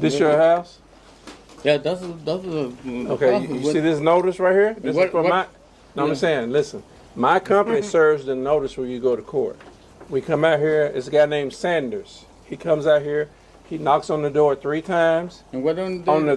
This your house? Yeah, that's okay. You see this notice right here? This is for my. No, I'm saying, listen. My company serves the notice when you go to court. We come out here. It's a guy named Sanders. He comes out here. He knocks on the door 3 times. And what on the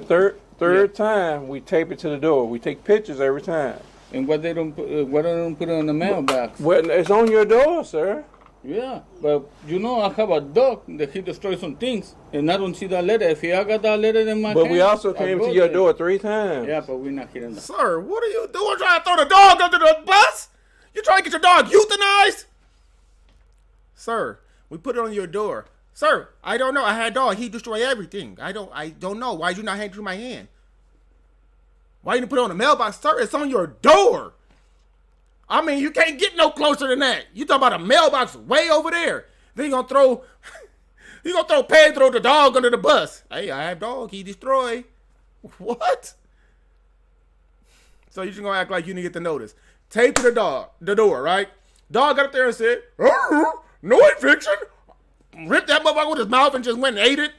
third time, we tape it to the door. We take pictures every time. And what they don't put it on the mailbox? Well, it's on your door, sir. Yeah, but you know I have a dog that he destroys some things, and I don't see that letter. If I got that letter in my hand, we also came to your door 3 times. Yeah, but we're not hearing that. Sir, what are you doing trying to throw the dog under the bus? You trying to get your dog euthanized? Sir, we put it on your door. Sir, I don't know. I had a dog. He destroyed everything. I don't know. Why did you not hand it to my hand? Why you didn't put it on the mailbox? Sir, it's on your door. I mean, you can't get no closer than that. You talking about a mailbox way over there. Then you gonna throw Pedro the dog under the bus. Hey, I have dog. He destroyed. What? So you just gonna act like you didn't get the notice. Tape to the door, right? Dog got up there and said, no eviction. Ripped that motherfucker with his mouth and just went and ate it.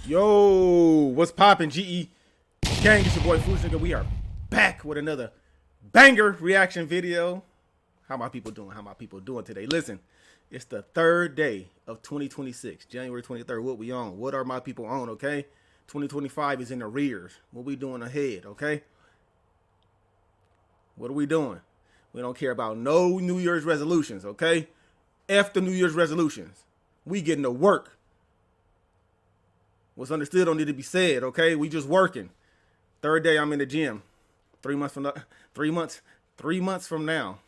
Yo, what's poppin', GE? Gang, it's your boy Foolish Nigga. We are back with another banger reaction video. How my people doing? How my people doing today? Listen, it's the 3rd day of 2026, January 23rd. What we on? What are my people on, okay? 2025 is in the rears. What we doing ahead, okay? What are we doing? We don't care about no New Year's resolutions, okay? F the New Year's resolutions. We getting to work. What's understood don't need to be said, okay? We just working. 3rd day, I'm in the gym. 3 months from now,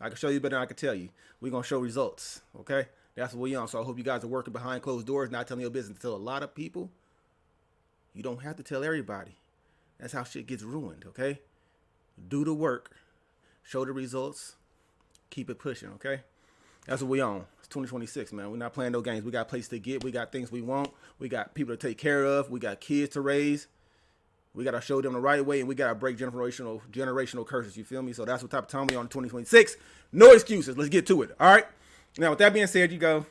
I can show you better than I can tell you. We're gonna show results, okay? That's what we on. So I hope you guys are working behind closed doors, not telling your business. Tell a lot of people. You don't have to tell everybody. That's how shit gets ruined, okay? Do the work, show the results, keep it pushing, okay? That's what we on. It's 2026, man. We're not playing no games. We got places to get. We got things we want. We got people to take care of. We got kids to raise. We got to show them the right way, and we got to break generational curses. You feel me? So that's what type of time we on in 2026. No excuses. Let's get to it. All right? Now, with that being said, you go.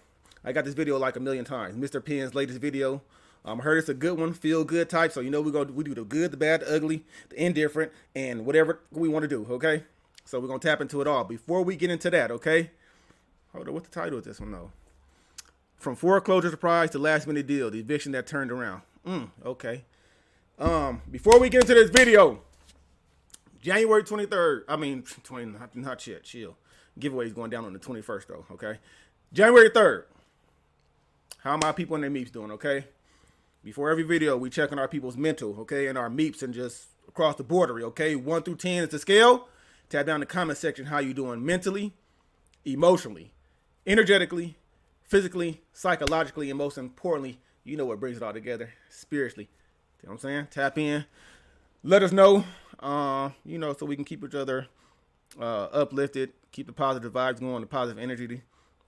I got this video like a million times. Mr. Penn's latest video. I heard it's a good one, feel good type. So, you know, we do the good, the bad, the ugly, the indifferent, and whatever we want to do, okay? So we're going to tap into it all. Before we get into that, okay? Hold on, what's the title of this one, though? From foreclosure surprise to last minute deal, the eviction that turned around. Okay. Before we get into this video, January 23rd, I mean, not yet, chill. Giveaway is going down on the 21st, though, okay? January 3rd. How are my people and their meeps doing, okay? Before every video, we check on our people's mental, okay? And our meeps and just across the border, okay? 1 through 10 is the scale. Tab down in the comment section how you doing mentally, emotionally, energetically, physically, psychologically, and most importantly, you know what brings it all together, spiritually. You know what I'm saying? Tap in. Let us know, you know, so we can keep each other uplifted, keep the positive vibes going, the positive energy.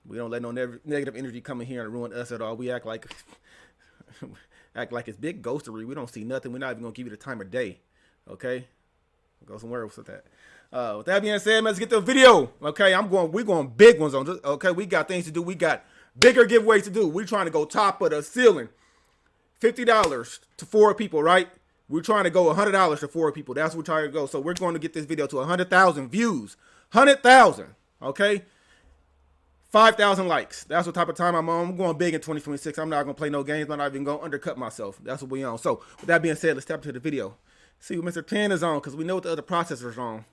We don't let no negative energy come in here and ruin us at all. We act like it's big ghostery. We don't see nothing. We're not even going to give you the time of day. Okay? Go somewhere else with that. With that being said, let's get to the video. Okay? We're going big ones on this. Okay? We got things to do. We got bigger giveaways to do. We're trying to go top of the ceiling. $50 to 4 people, right? We're trying to go $100 to 4 people. That's what we're trying to go. So we're going to get this video to 100,000 views. 100,000, okay? 5,000 likes. That's what type of time I'm on. I'm going big in 2026. I'm not going to play no games. I'm not even going to undercut myself. That's what we on. So with that being said, let's step into the video. See what Mr. Penn is on, because we know what the other processors are on.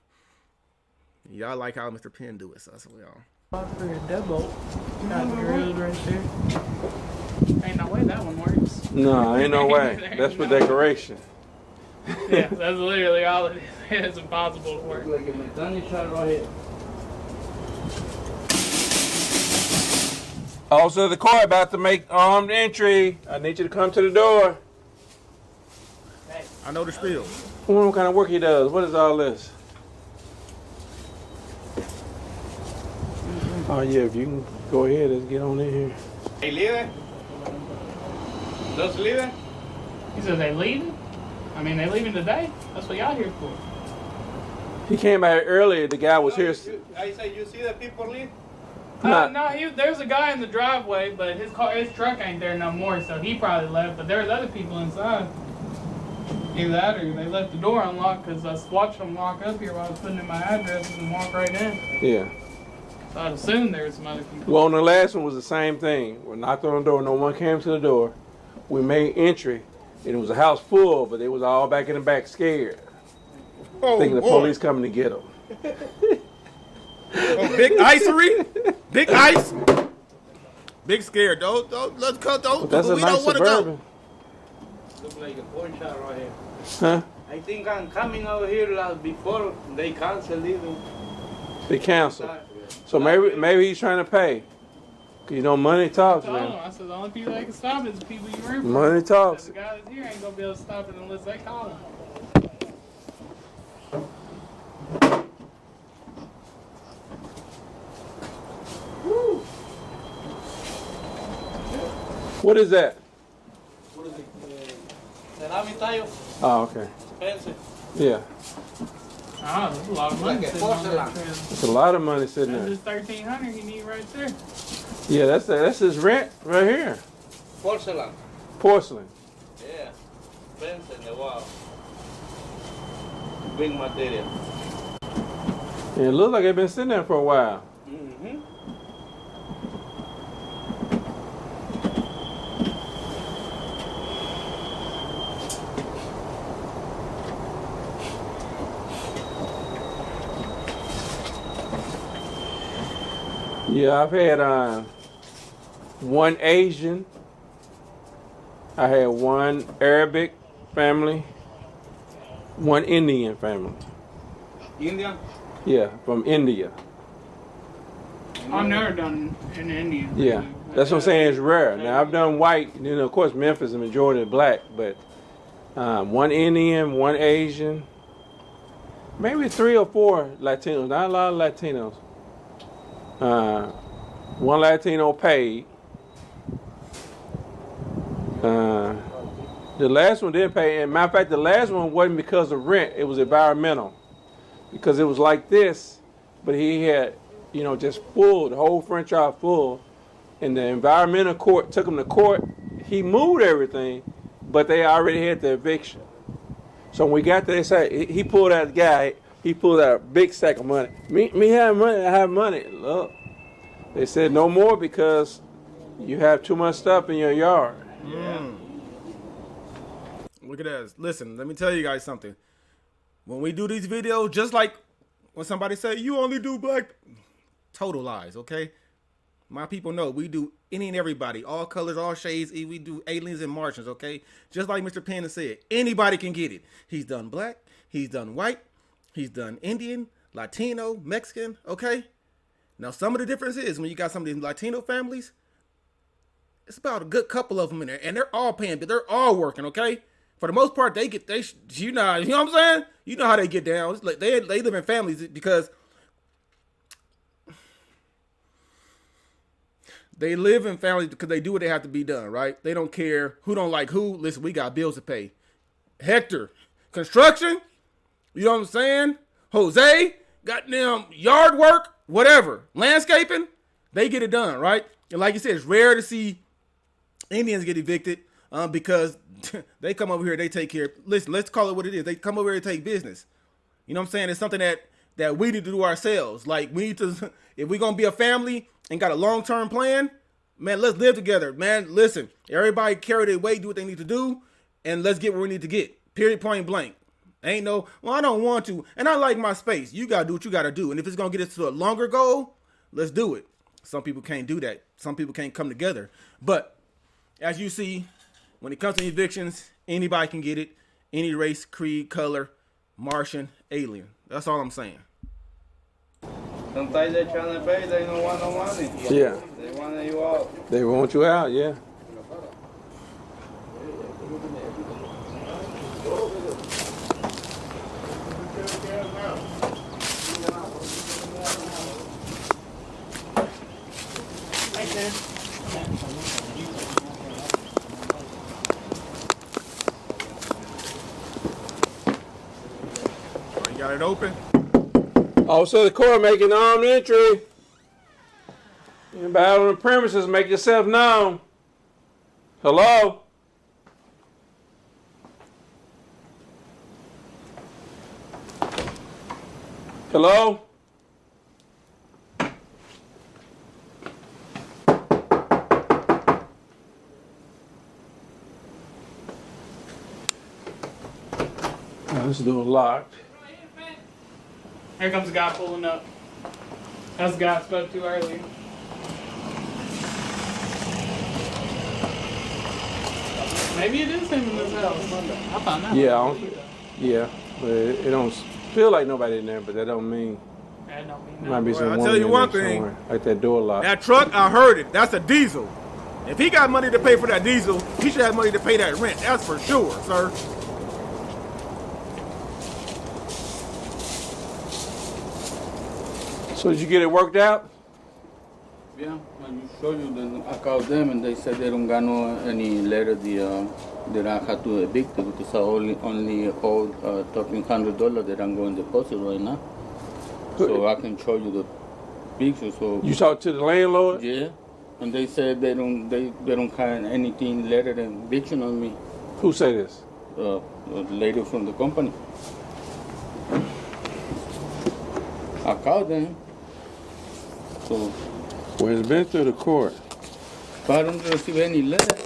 Y'all like how Mr. Penn do it, so that's what we on. For a deadbolt. Got the grills right there. Ain't no way that one works. No, ain't no way. That's for decoration. Yeah, that's literally all it is. It's impossible to work. Like if it's done, you shot it right here. Also, the court about to make armed entry. I need you to come to the door. Hey. I know the spiel. What kind of work he does? What is all this? Oh yeah, if you can go ahead, let's get on in here. Hey, leaving? Those leaving? He said they leaving? I mean, they leaving today? That's what y'all here for. He came out earlier. The guy was here. I said, you see the people leave? No, there's a guy in the driveway, but his truck ain't there no more, so he probably left. But there's other people inside. Either that or they left the door unlocked because I watched them walk up here while I was putting in my addresses and walk right in. Yeah. So I'd assume there was some other people. Well, on the last one was the same thing. We knocked on the door, no one came to the door. We made entry, and it was a house full, but they was all back in the back scared, thinking the police coming to get them. Big icery, big ice, big scare. Let's cut. That's a nice Suburban. Looks like a pawn shop right here. Huh? I think I'm coming over here before they cancel it. They canceled. So maybe he's trying to pay. You know, money talks, I man. I said the only people that can stop it is the people you rent from. Money talks. The guy that's here ain't gonna be able to stop it unless they call him. What is that? What is it? Ceramic tile. Oh, okay. Expensive. Yeah. Oh, there's a lot of money Like a sitting on that porcelain. trailer. It's a lot of money sitting That's there. just $1,300 he need right there. Yeah, that's his rent right here. Porcelain. Porcelain. Yeah. Expensive. Wow. Big material. And it looks like it's been sitting there for a while. Mm-hmm. Yeah, I've had one Asian. I had one Arabic family, one Indian family. Indian? Yeah, from India. I've never done in India. Yeah, that's what I'm saying. It's rare. Now I've done white. You know, of course, Memphis the majority is black, but one Indian, one Asian, maybe 3 or 4 Latinos. Not a lot of Latinos. One Latino paid. The last one didn't pay. And matter of fact, the last one wasn't because of rent. It was environmental. Because it was like this, but he had, you know, just full, the whole franchise full. And the environmental court took him to court. He moved everything, but they already had the eviction. So when we got there, they said, he pulled out the guy, he pulled out a big stack of money. Me have money, I have money. Look, they said no more because you have too much stuff in your yard. Yeah. Look at that. Listen, let me tell you guys something. When we do these videos, just like when somebody say, you only do black, total lies, okay? My people know we do any and everybody, all colors, all shades. We do aliens and Martians, okay? Just like Mr. Penn said, anybody can get it. He's done black, he's done white, he's done Indian, Latino, Mexican, okay? Now, some of the difference is when you got some of these Latino families, it's about a good couple of them in there, and they're all paying, but they're all working, okay? For the most part, you know what I'm saying? You know how they get down. It's like they live in families because they live in families because they do what they have to be done, right? They don't care who don't like who. Listen, we got bills to pay. Hector, construction, you know what I'm saying? Jose, goddamn yard work, whatever, landscaping, they get it done, right? And like you said, it's rare to see Indians get evicted because they come over here, they take care. Listen, let's call it what it is. They come over here to take business. You know what I'm saying? It's something that we need to do ourselves. Like, we need to, if we're going to be a family and got a long-term plan, man, let's live together. Man, listen, everybody carry their weight, do what they need to do, and let's get where we need to get. Period, point blank. Ain't no, well, I don't want to. And I like my space. You got to do what you got to do. And if it's going to get us to a longer goal, let's do it. Some people can't do that. Some people can't come together. But as you see, when it comes to evictions, anybody can get it. Any race, creed, color, Martian, alien. That's all I'm saying. Sometimes they're trying to pay, they don't want no money. Yeah. They want you out. They want you out, yeah. You got it open? Oh, so the court making armed entry. Anybody out on the premises, make yourself known. Hello? Hello? This door locked. Here comes a guy pulling up. That's the guy I spoke to earlier. Maybe it is him in this house. I'll find out. Yeah, but it don't feel like nobody in there, but that don't mean That don't mean there might be Well, some I'll woman tell you in one there thing. somewhere. Like that door locked. That truck, I heard it. That's a diesel. If he got money to pay for that diesel, he should have money to pay that rent. That's for sure, sir. So did you get it worked out? Yeah, I just show you. Then I called them and they said they don't got no any letter that I had to evict because I only owed $1,300 that I'm going to deposit right now. So I can show you the picture. So You talked to the landlord? yeah, and they said they don't have anything letter than eviction on me. Who say this? A lady from the company. I called them. So Well, it's been through the court. but I don't receive any letter.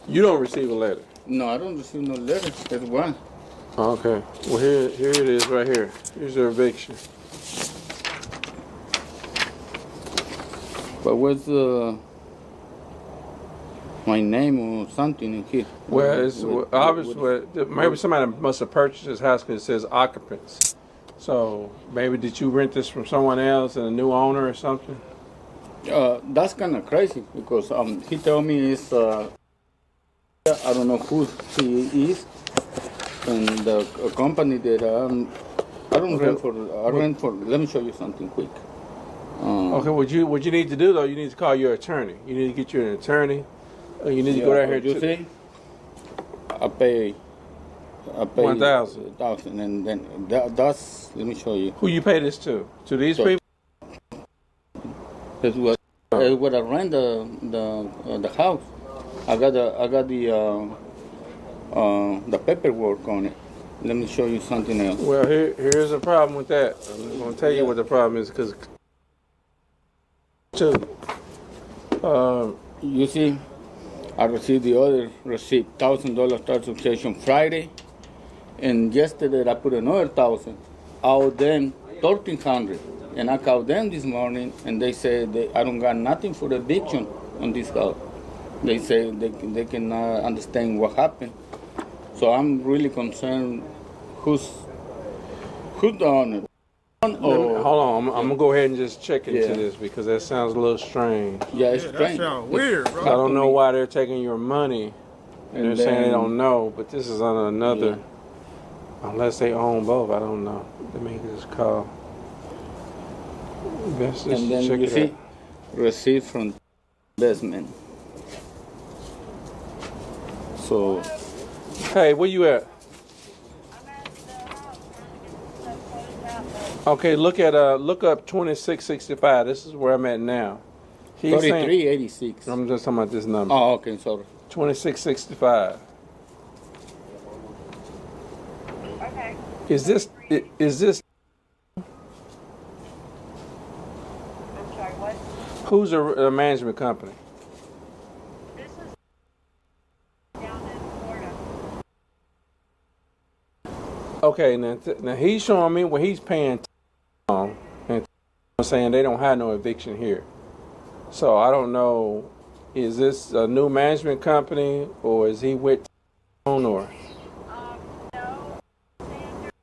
You don't receive a letter. No, I don't receive no letter. That's why. Okay. Well, here it is right here. Here's your eviction. But where's my name or something in here? Well, it's obviously maybe somebody must have purchased this house because it says occupants. So maybe did you rent this from someone else and a new owner or something? That's kind of crazy because he told me it's I don't know who he is, and the company that I don't rent for. I rent for. Let me show you something quick. Okay. What you need to do though? You need to call your attorney. You need to get you an attorney. You need to go down here. You see, I pay 1,000, and then that's. Let me show you. Who you pay this to? To these people? That's what I rent the house. I got the paperwork on it. Let me show you something else. Well, here's a problem with that. I'm going to tell you what the problem is because You see, I received the other receipt, $1,000 transaction Friday, and yesterday I put another 1,000. I owe them 1,300, and I called them this morning, and they said I don't got nothing for eviction on this house. They say they cannot understand what happened. So I'm really concerned. Who's the owner? hold on, I'm gonna go ahead and just check into Yeah. this because that sounds a little strange. Yeah, it's Yeah, that strange. sounds weird, bro. I don't know why they're taking your money and they're And saying they then- don't know, but this is on another. Unless they own both, I don't know. Let me just call. Let's just And then check you it see, out. receipt from investment. So Hey, where you at? Okay, look up 2665. This is where I'm at now. He's saying, 3386. I'm just talking about this number. Oh, okay, sorry. 2665. Okay. Is this? I'm sorry, what? Who's a management company? This is down in Florida. Okay, now he's showing me what he's paying on, and saying they don't have no eviction here. So I don't know, is this a new management company or is he with or? No. Sandra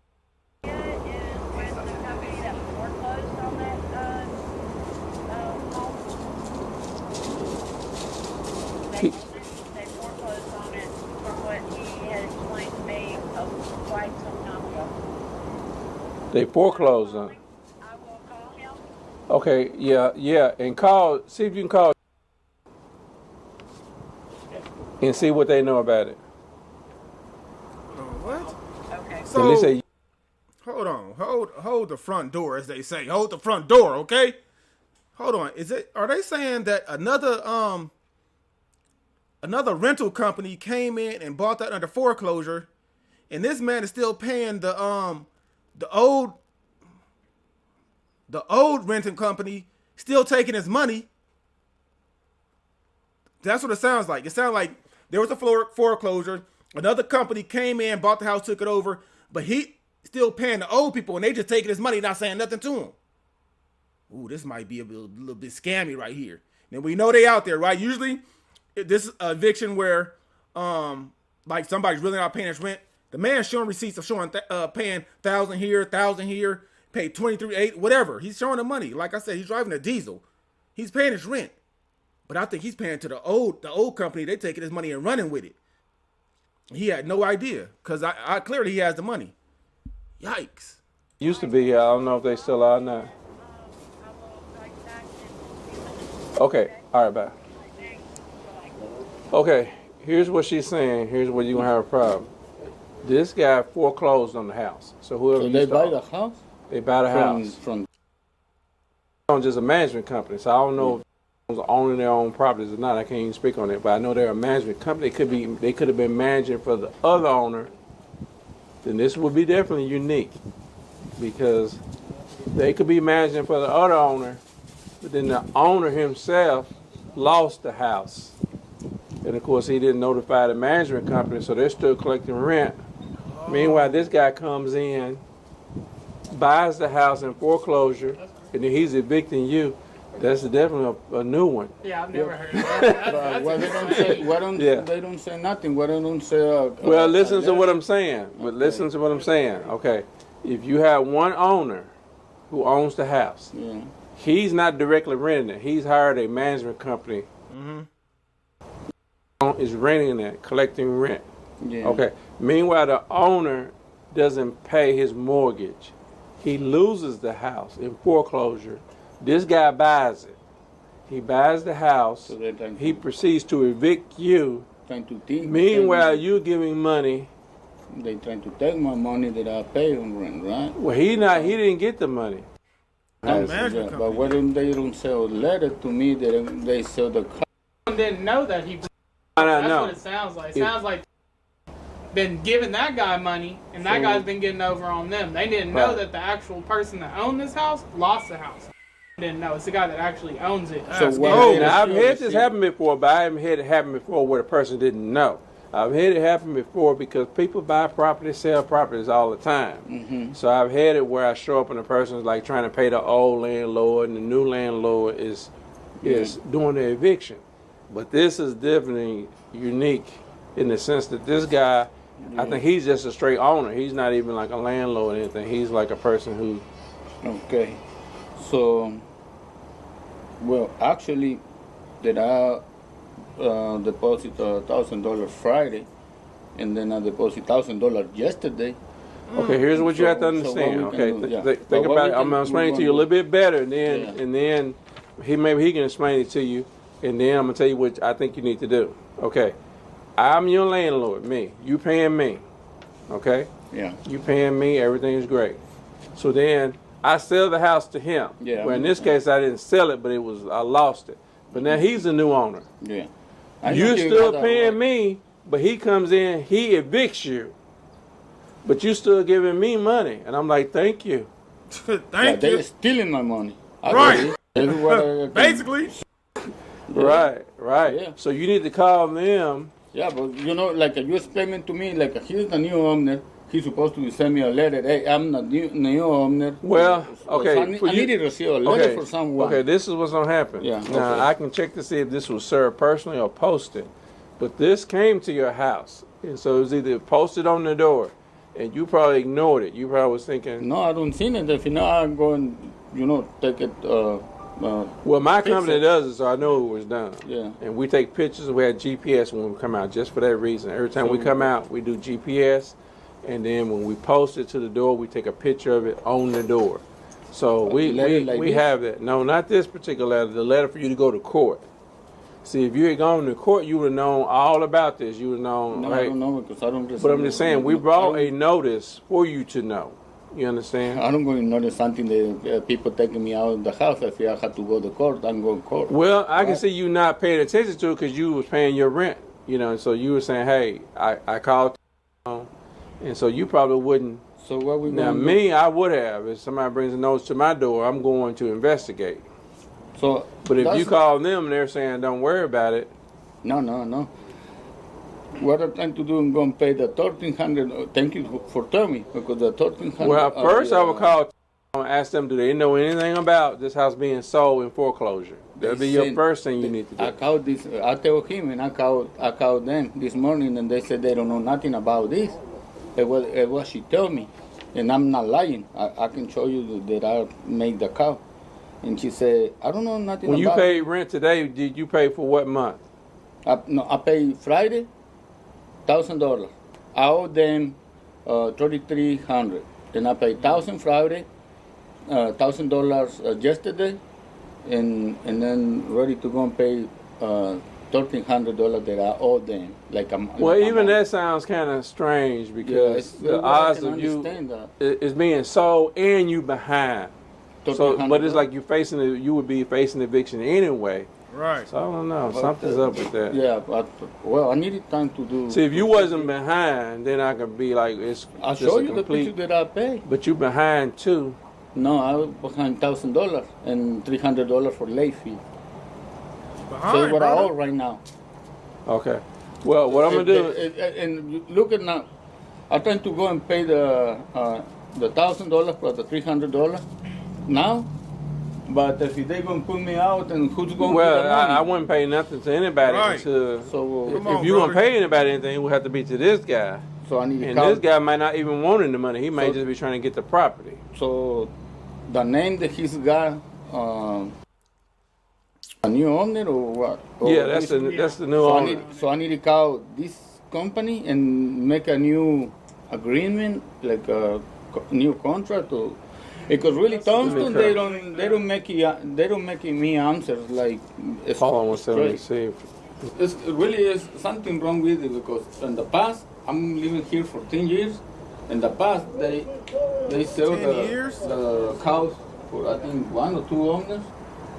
is with the company that foreclosed on that home. They foreclosed on it from what he had explained to me quite some time ago. They foreclosed on it. I will call him. Okay, yeah, and see if you can call and see what they know about it. What? Okay. And So they say, hold on, hold the front door, as they say. Hold the front door, okay? Hold on. Are they saying that another rental company came in and bought that under foreclosure, and this man is still paying the old renting company, still taking his money? That's what it sounds like. It sounds like there was a foreclosure. Another company came in, bought the house, took it over, but he still paying the old people, and they just taking his money, not saying nothing to him. Ooh, this might be a little bit scammy right here. And we know they out there, right? Usually, this is an eviction where, like somebody's really not paying his rent. The man's showing receipts of showing paying $1,000 here, $1,000 here, paid $23,800, whatever. He's showing the money. Like I said, he's driving a diesel. He's paying his rent. But I think he's paying to the old company. They taking his money and running with it. He had no idea, because I clearly he has the money. Yikes. Used to be. I don't know if they still are now. Okay. All right, bye. Okay. Here's what she's saying. Here's where you're gonna have a problem. This guy foreclosed on the house. So whoever So they buy the house? They buy the house. From Just a management company. So I don't know if they're owning their own properties or not. I can't even speak on it. But I know they're a management company. They could have been managing for the other owner. Then this would be definitely unique, because they could be managing for the other owner, but then the owner himself lost the house. And of course he didn't notify the management company, so they're still collecting rent. Meanwhile, this guy comes in, buys the house in foreclosure, and then he's evicting you. That's definitely a new one. Yeah, I've never heard of that. why they don't say nothing? Why they don't say? Well, listen to what I'm saying. But listen to what I'm saying. Okay, if you have one owner who owns the house, he's not directly renting it. He's hired a management company. Is renting it, collecting rent. Yeah. Okay. Meanwhile, the owner doesn't pay his mortgage. He loses the house in foreclosure. This guy buys it. He buys the house. So he proceeds to evict you. Meanwhile, Meanwhile, you're giving money. They trying to take my money that I pay on rent, right? Well, he didn't get the money. But why don't say a letter to me that they sell the car? Didn't know that he. That's what it sounds like. It sounds like been giving that guy money, and that guy's been getting over on them. They didn't know that the actual person that owned this house lost the house. Didn't know. It's the guy that actually owns it. Now, I've had this happen before, but I haven't had it happen before where the person didn't know. I've had it happen before because people buy properties, sell properties all the time. So I've had it where I show up and the person's like trying to pay the old landlord, and the new landlord is doing the eviction. But this is definitely unique in the sense that this guy, I think he's just a straight owner. He's not even like a landlord or anything. He's like a person who... Okay. So, well, actually, that I deposit $1,000 Friday, and then I deposit $1,000 yesterday. Okay, here's what you have to understand. Think about it. I'm gonna explain it to you a little bit better, and then maybe he can explain it to you, and then I'm gonna tell you what I think you need to do. Okay, I'm your landlord. Me, you paying me. Okay. Yeah. You paying me. Everything is great. So then I sell the house to him. Yeah. Well, in this case, I didn't sell it, but I lost it. But now he's the new owner. Yeah. You're still paying me, but he comes in, he evicts you. But you still giving me money. And I'm like, thank you. Thank you. They're stealing my money. Right. Basically. Right. Yeah. So you need to call them. Yeah, but like you explaining to me, like he's the new owner. He's supposed to send me a letter. Hey, I'm the new owner. Well, okay. I need to receive a letter for someone. Okay, this is what's going to happen. Yeah, now, I can check to see if this was served personally or posted. But this came to your house. And so it was either posted on the door, and you probably ignored it. You probably was thinking... No, I don't see it. If not, I'm going, take it... well, my company does it, so I know it was done. Yeah. And we take pictures. We had GPS when we come out, just for that reason. Every time we come out, we do GPS. And then when we post it to the door, we take a picture of it on the door. So we have that. No, not this particular letter. The letter for you to go to court. See, if you had gone to court, you would have known all about this. You would have known. No, right? I don't know because I don't. But I'm just saying, we brought a notice for you to know. You understand? I don't go to notice something that people taking me out of the house. If I have to go to court, I'm going to court. Well, I can see you not paying attention to it because you was paying your rent. You know, so you were saying, hey, I called, and so you probably wouldn't. So what we Now, me, I would have. If somebody brings a notice to my door, I'm going to investigate. So, but if you call them and they're saying, don't worry about it. No. What I'm trying to do, I'm going to pay the $1,300. Thank you for telling me, because the $1,300. Well, first I would call and ask them, do they know anything about this house being sold in foreclosure? That'll be your first thing you need to do. I called this. I told him, and I called them this morning, and they said they don't know nothing about this. It was what she told me, and I'm not lying. I can show you that I made the call. And she said, I don't know nothing when about you paid rent today, did you pay for what month? I paid Friday, $1,000. I owe them $3,300. And I paid $1,000 Friday, $1,000 yesterday, and then ready to go and pay $1,300 that I owe them. That sounds kind of strange because the odds of you is being sold and you behind. So, but it's like you would be facing eviction anyway. Right. So I don't know. Something's up with that. Yeah, but I needed time to do. See, if you wasn't behind, then I could be like, I'll show you the picture that I paid. But you behind too. No, I was behind $1,000 and $300 for late fee. Behind, so what I owe right now. Okay. Well, what I'm gonna do? And look at now, I'm trying to go and pay the $1,000 plus the $300 now. But if they're going to put me out, and who's going to pay the money? I wouldn't pay nothing to anybody until. So, if you're going to pay anybody anything, it would have to be to this guy. So I need to this guy might not even want the money. He may just be trying to get the property. So the name that he's got, a new owner or what? Yeah, that's the new owner. So I need to call this company and make a new agreement, like a new contract, or. Because really, Thompson, they don't make me answers like. Hold on one second, let me see. It really is something wrong with it, because in the past, I'm living here for 10 years. In the past, they sell the house for I think 1 or 2 owners,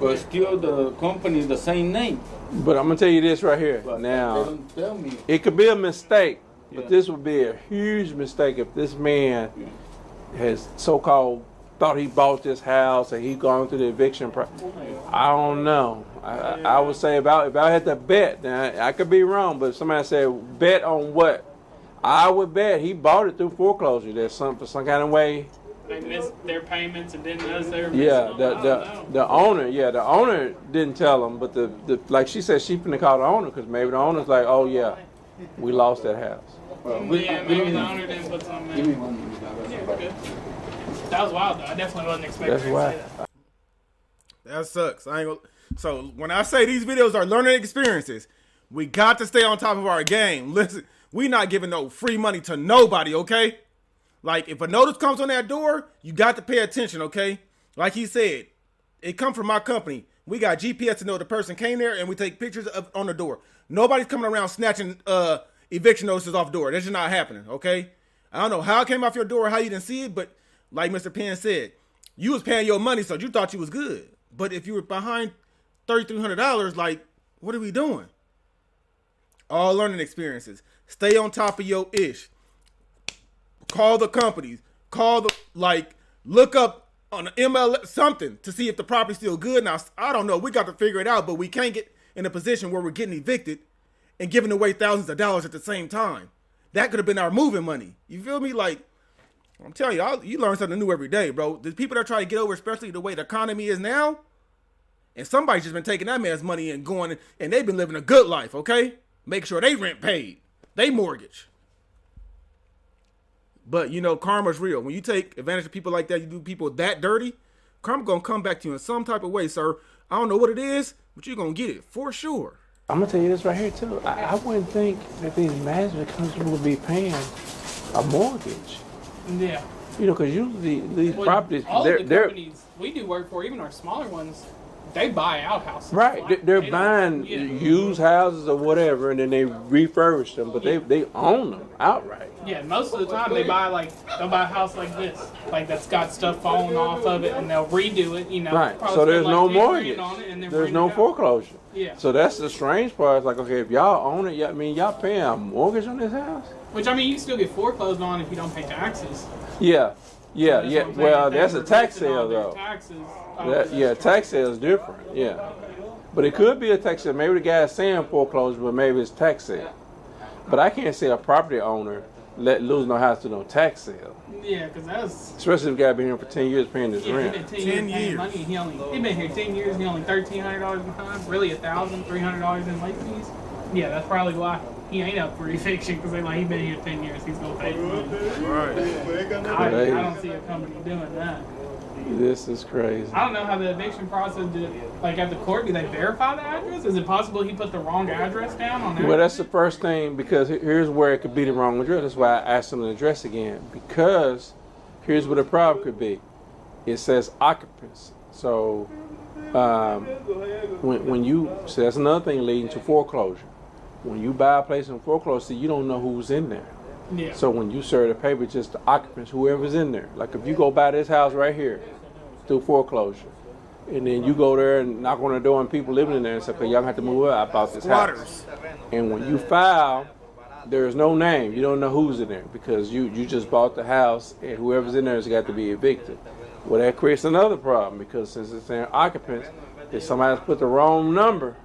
but still the company is the same name. But I'm gonna tell you this right here. But now, they don't tell me. It could be a mistake, but this would be a huge mistake if this man has so-called thought he bought this house and he gone through the eviction process. I don't know. I would say if I had to bet, now I could be wrong, but if somebody said bet on what, I would bet he bought it through foreclosure. There's some kind of way. They missed their payments and didn't know they were the owner didn't tell them, but the like she said, she finna call the owner because maybe the owner's like, oh yeah, we lost that house. Well, maybe the owner didn't put something in. Yeah, good. That was wild, though. I definitely wasn't expecting her to say that. That sucks. I ain't gonna. So when I say these videos are learning experiences, we got to stay on top of our game. Listen, we not giving no free money to nobody, okay? Like, if a notice comes on that door, you got to pay attention, okay? Like he said, it come from my company. We got GPS to know the person came there, and we take pictures on the door. Nobody's coming around snatching eviction notices off the door. That's just not happening, okay? I don't know how it came off your door, how you didn't see it, but like Mr. Penn said, you was paying your money, so you thought you was good. But if you were behind $3,300, like, what are we doing? All learning experiences. Stay on top of your ish. Call the companies. Look up on the MLS something to see if the property's still good. Now, I don't know. We got to figure it out, but we can't get in a position where we're getting evicted and giving away thousands of dollars at the same time. That could have been our moving money. You feel me? Like, I'm telling you, you learn something new every day, bro. The people that try to get over, especially the way the economy is now, and somebody's just been taking that man's money and going, and they've been living a good life, okay? Make sure they rent paid, they mortgage. But, you know, karma's real. When you take advantage of people like that, you do people that dirty, karma gonna come back to you in some type of way, sir. I don't know what it is, but you're gonna get it for sure. I'm gonna tell you this right here, too. I wouldn't think that these management companies would be paying a mortgage. Yeah. You know, because usually these properties, all of the companies we do work for, even our smaller ones, they buy out houses. Right, they're They don't- buying yeah. used houses or whatever, and then they refurbish them, but they own them outright. Yeah, most of the time they'll buy a house like this, like that's got stuff falling off of it, and they'll redo it. You know, Right, probably so spend there's like no 10 grand mortgage, on it, and then there's rent no it out. foreclosure. Yeah. So that's the strange part. It's like, okay, if y'all own it, y'all paying a mortgage on this house? Which I mean, you can still get foreclosed on if you don't pay taxes. Yeah. That's what I'm saying. Well, If they that's a tax reducing all sale their though. Taxes, Tax sale is different. Yeah, but it could be a tax sale. Maybe the guy's saying foreclosure, but maybe it's tax sale. But I can't see a property owner lose no house to no tax sale. Yeah, because that's. Especially if the guy been here for 10 years paying his Yeah, he rent. been 10 years paying money. He been here 10 years. He only $1,300 behind. Really, $1,300 in late fees. Yeah, that's probably why he ain't up for eviction because he been here 10 years. He's gonna pay the money. Right. I don't see a company doing that. This is crazy. I don't know how the eviction process did. Like at the court, do they verify the address? Is it possible he put the wrong address down on there? Well, that's the first thing, because here's where it could be the wrong address. That's why I asked him the address again. Because here's what the problem could be. It says occupants. So when you, so that's another thing leading to foreclosure. When you buy a place in foreclosure, you don't know who's in there. Yeah. So when you serve the paper, just the occupants, whoever's in there. Like if you go buy this house right here through foreclosure, and then you go there and knock on the door and people living in there and say, okay, y'all have to move up. I bought this house. And when you file, there's no name. You don't know who's in there because you just bought the house, and whoever's in there has got to be evicted. Well, that creates another problem because since it's saying occupants, if somebody's put the wrong number,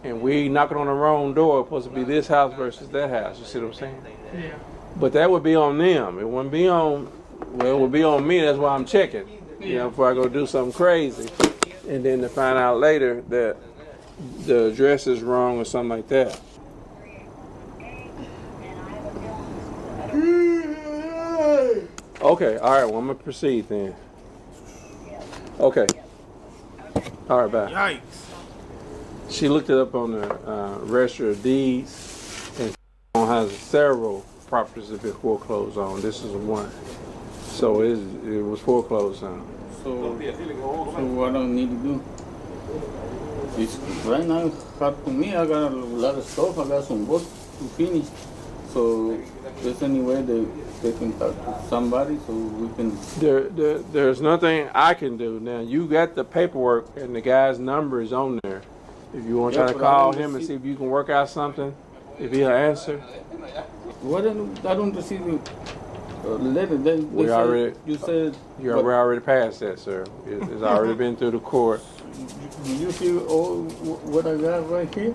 and we knocking on the wrong door, it's supposed to be this house versus that house. You see what I'm saying? Yeah. But that would be on them. It wouldn't be on, well, it would be on me. That's why I'm checking, you know, before I go do something crazy. And then to find out later that the address is wrong or something like that. Okay, all right, well, I'm going to proceed then. Okay. All right, bye. Yikes. She looked it up on the Register of Deeds, and has several properties that have been foreclosed on. This is one. So it was foreclosed on. So what I need to do? It's right now hard for me. I got a lot of stuff. I got some work to finish. So there's any way they can talk to somebody so we can. There's nothing I can do. Now you got the paperwork and the guy's number is on there. If you want to try to call him and see if you can work out something, if he'll answer. What I don't receive a letter. They already. You said. We're already past that, sir. It's already been through the court. Do you see all what I got right here?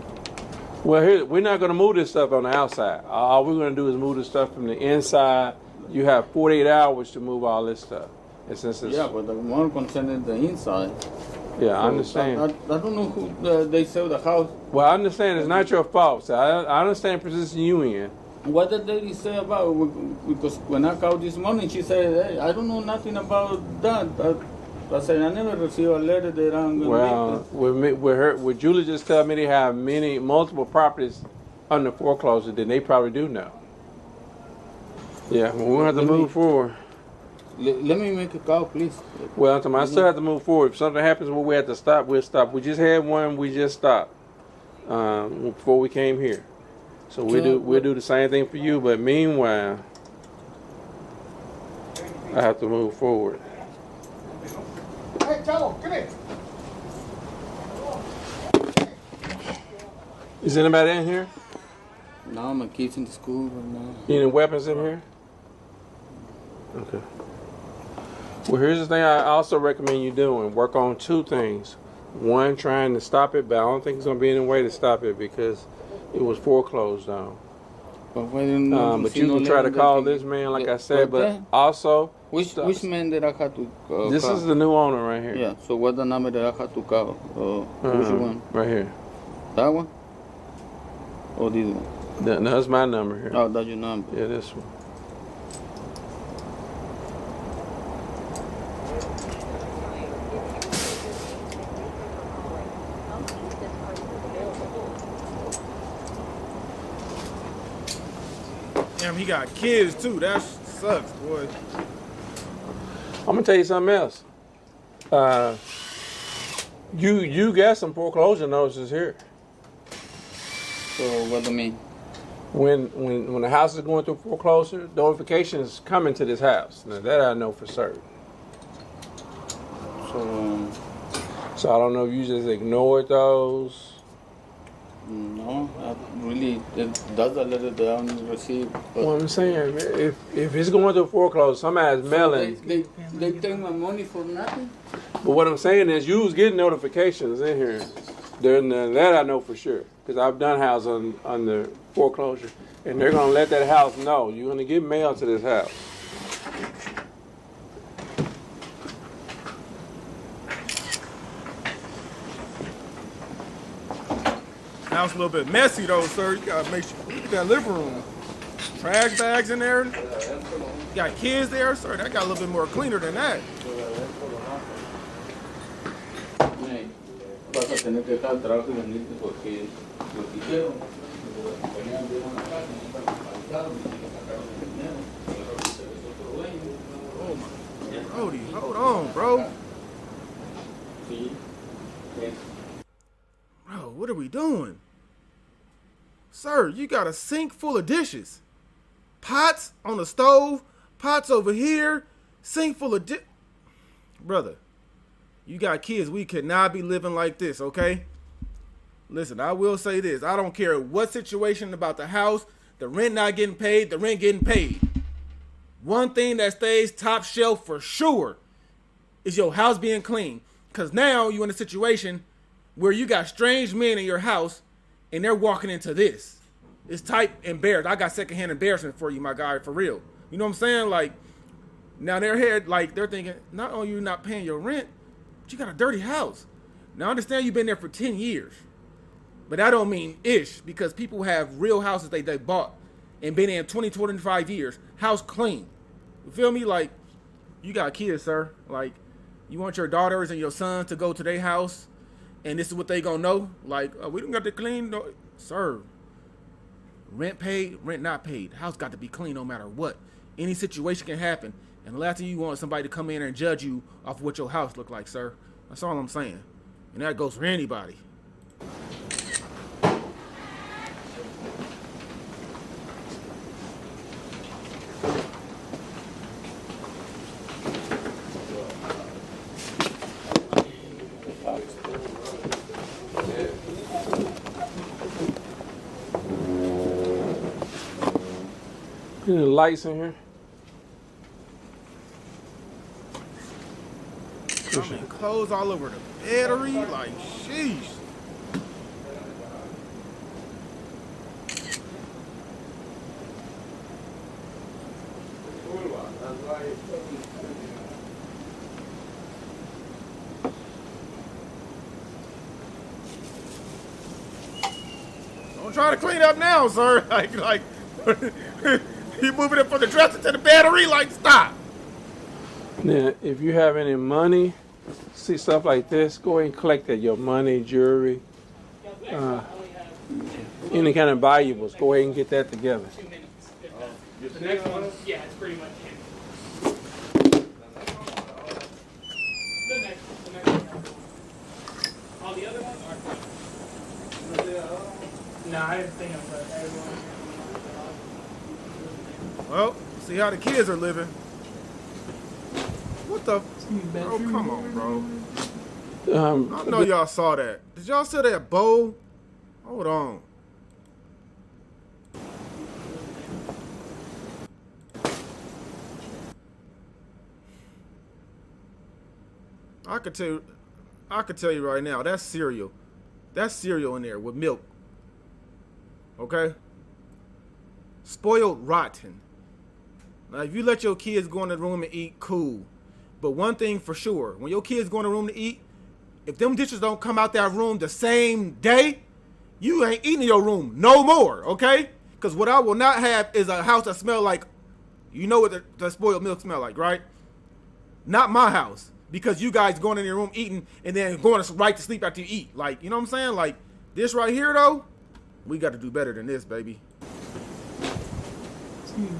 Well, we're not going to move this stuff on the outside. All we're going to do is move the stuff from the inside. You have 48 hours to move all this stuff. And since it's, Yeah, but the one concerned the inside. Yeah, I understand. I don't know who they sell the house. Well, I understand it's not your fault. So I understand the position you in. What did they say about? Because when I called this morning, she said, "Hey, I don't know nothing about that." I said, "I never received a letter that I'm going to make." Well, with Julie just tell me they have multiple properties under foreclosure, then they probably do know. Yeah, well, we'll have to move forward. Let me make a call, please. Well, I still have to move forward. If something happens where we have to stop, we'll stop. We just had one. We just stopped before we came here. So we'll do the same thing for you. But meanwhile, I have to move forward. Hey, Jello, come here. Is anybody in here? No, my kids in the school right now. Any weapons in here? Okay. Well, here's the thing I also recommend you doing. Work on two things. One, trying to stop it, but I don't think there's going to be any way to stop it because it was foreclosed on. But you can try to call this man, like I said, but also... Which man that I had to This call? is the new owner right here. Yeah, so what the number that I had to call? Which one? Right here. That one? Or this one? No, that's my number here. Oh, that's your number. Yeah, this one. Damn, he got kids too. That sucks, boy. I'm gonna tell you something else. You got some foreclosure notices here. So what do you mean? When the house is going through foreclosure, notification is coming to this house. Now that I know for certain. So I don't know if you just ignored those. No, that's a letter that I only received. Well, I'm saying, if it's going through foreclosure, somebody's mailing. They take my money for nothing? But what I'm saying is, you was getting notifications in here. That I know for sure, because I've done houses under foreclosure, and they're gonna let that house know you're gonna get mail to this house. House a little bit messy though, sir. You gotta make sure. Look at that living room. Trash bags in there. You got kids there, sir. That got a little bit more cleaner than that. Vas a tener que dejar el trabajo y venirte porque lo que hicieron, ponían bien una casa, no estaban faltados, y sacaron el dinero, y se les otro dueño. Oh my, Brody, hold on, bro. Sí. Bro, what are we doing? Sir, you got a sink full of dishes. Pots on the stove, pots over here, sink full of Brother, you got kids. We cannot be living like this, okay? Listen, I will say this. I don't care what situation about the house, the rent not getting paid, the rent getting paid. One thing that stays top shelf for sure is your house being clean. Because now you're in a situation where you got strange men in your house and they're walking into this. It's type embarrassed. I got secondhand embarrassment for you, my guy, for real. You know what I'm saying? Like, now their head, like, they're thinking, not only you not paying your rent, but you got a dirty house. Now, I understand you've been there for 10 years. But that don't mean ish, because people have real houses they bought and been in 20, 25 years. House clean. You feel me? Like, you got kids, sir. Like, you want your daughters and your sons to go to their house and this is what they gonna know? Like, we don't got to clean. No. Sir, rent paid, rent not paid. House got to be clean no matter what. Any situation can happen. And the last thing you want is somebody to come in and judge you off what your house look like, sir. That's all I'm saying. And that goes for anybody. Any lights in here? I mean, clothes all over the battery. Like, sheesh. Don't try to clean up now, sir. Like you moving it from the dresser to the battery. Like, stop. Now, if you have any money, see stuff like this, go ahead and collect that. Your money, jewelry, any kind of valuables, go ahead and get that together. 2 minutes. The next one, yeah, it's pretty much him. The next one. All the other ones are. No, I didn't think of everyone. Well, see how the kids are living. What the? Bro, come on, bro. I know y'all saw that. Did y'all see that bowl? Hold on. I could tell you right now, that's cereal. That's cereal in there with milk. Okay? Spoiled rotten. Now, if you let your kids go in the room and eat, cool. But one thing for sure, when your kids go in the room to eat, if them dishes don't come out that room the same day, you ain't eating in your room no more, okay? Because what I will not have is a house that smell like, you know what the spoiled milk smell like, right? Not my house. Because you guys going in your room eating and then going right to sleep after you eat. Like, you know what I'm saying? Like, this right here, though, we got to do better than this, baby.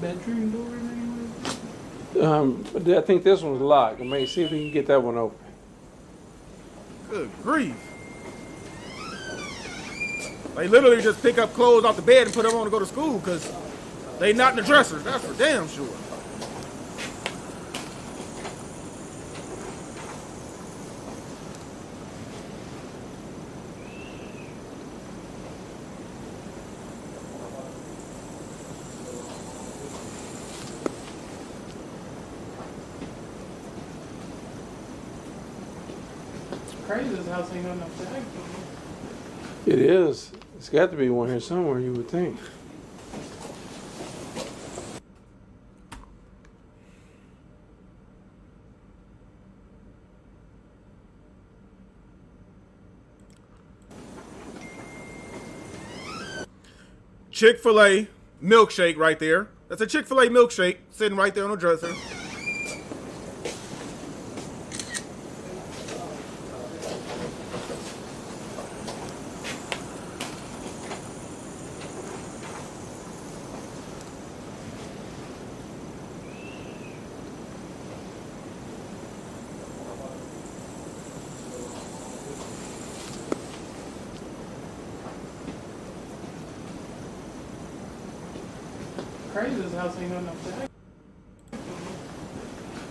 Bedroom door anyway? I think this one's locked. I may see if we can get that one open. Good grief. They literally just pick up clothes off the bed and put them on to go to school because they not in the dressers. That's for damn sure. Crazy this house ain't got enough tags. It is. It's got to be one here somewhere, you would think. Chick-fil-A milkshake right there. That's a Chick-fil-A milkshake sitting right there on the dresser. Crazy this house ain't got enough tags.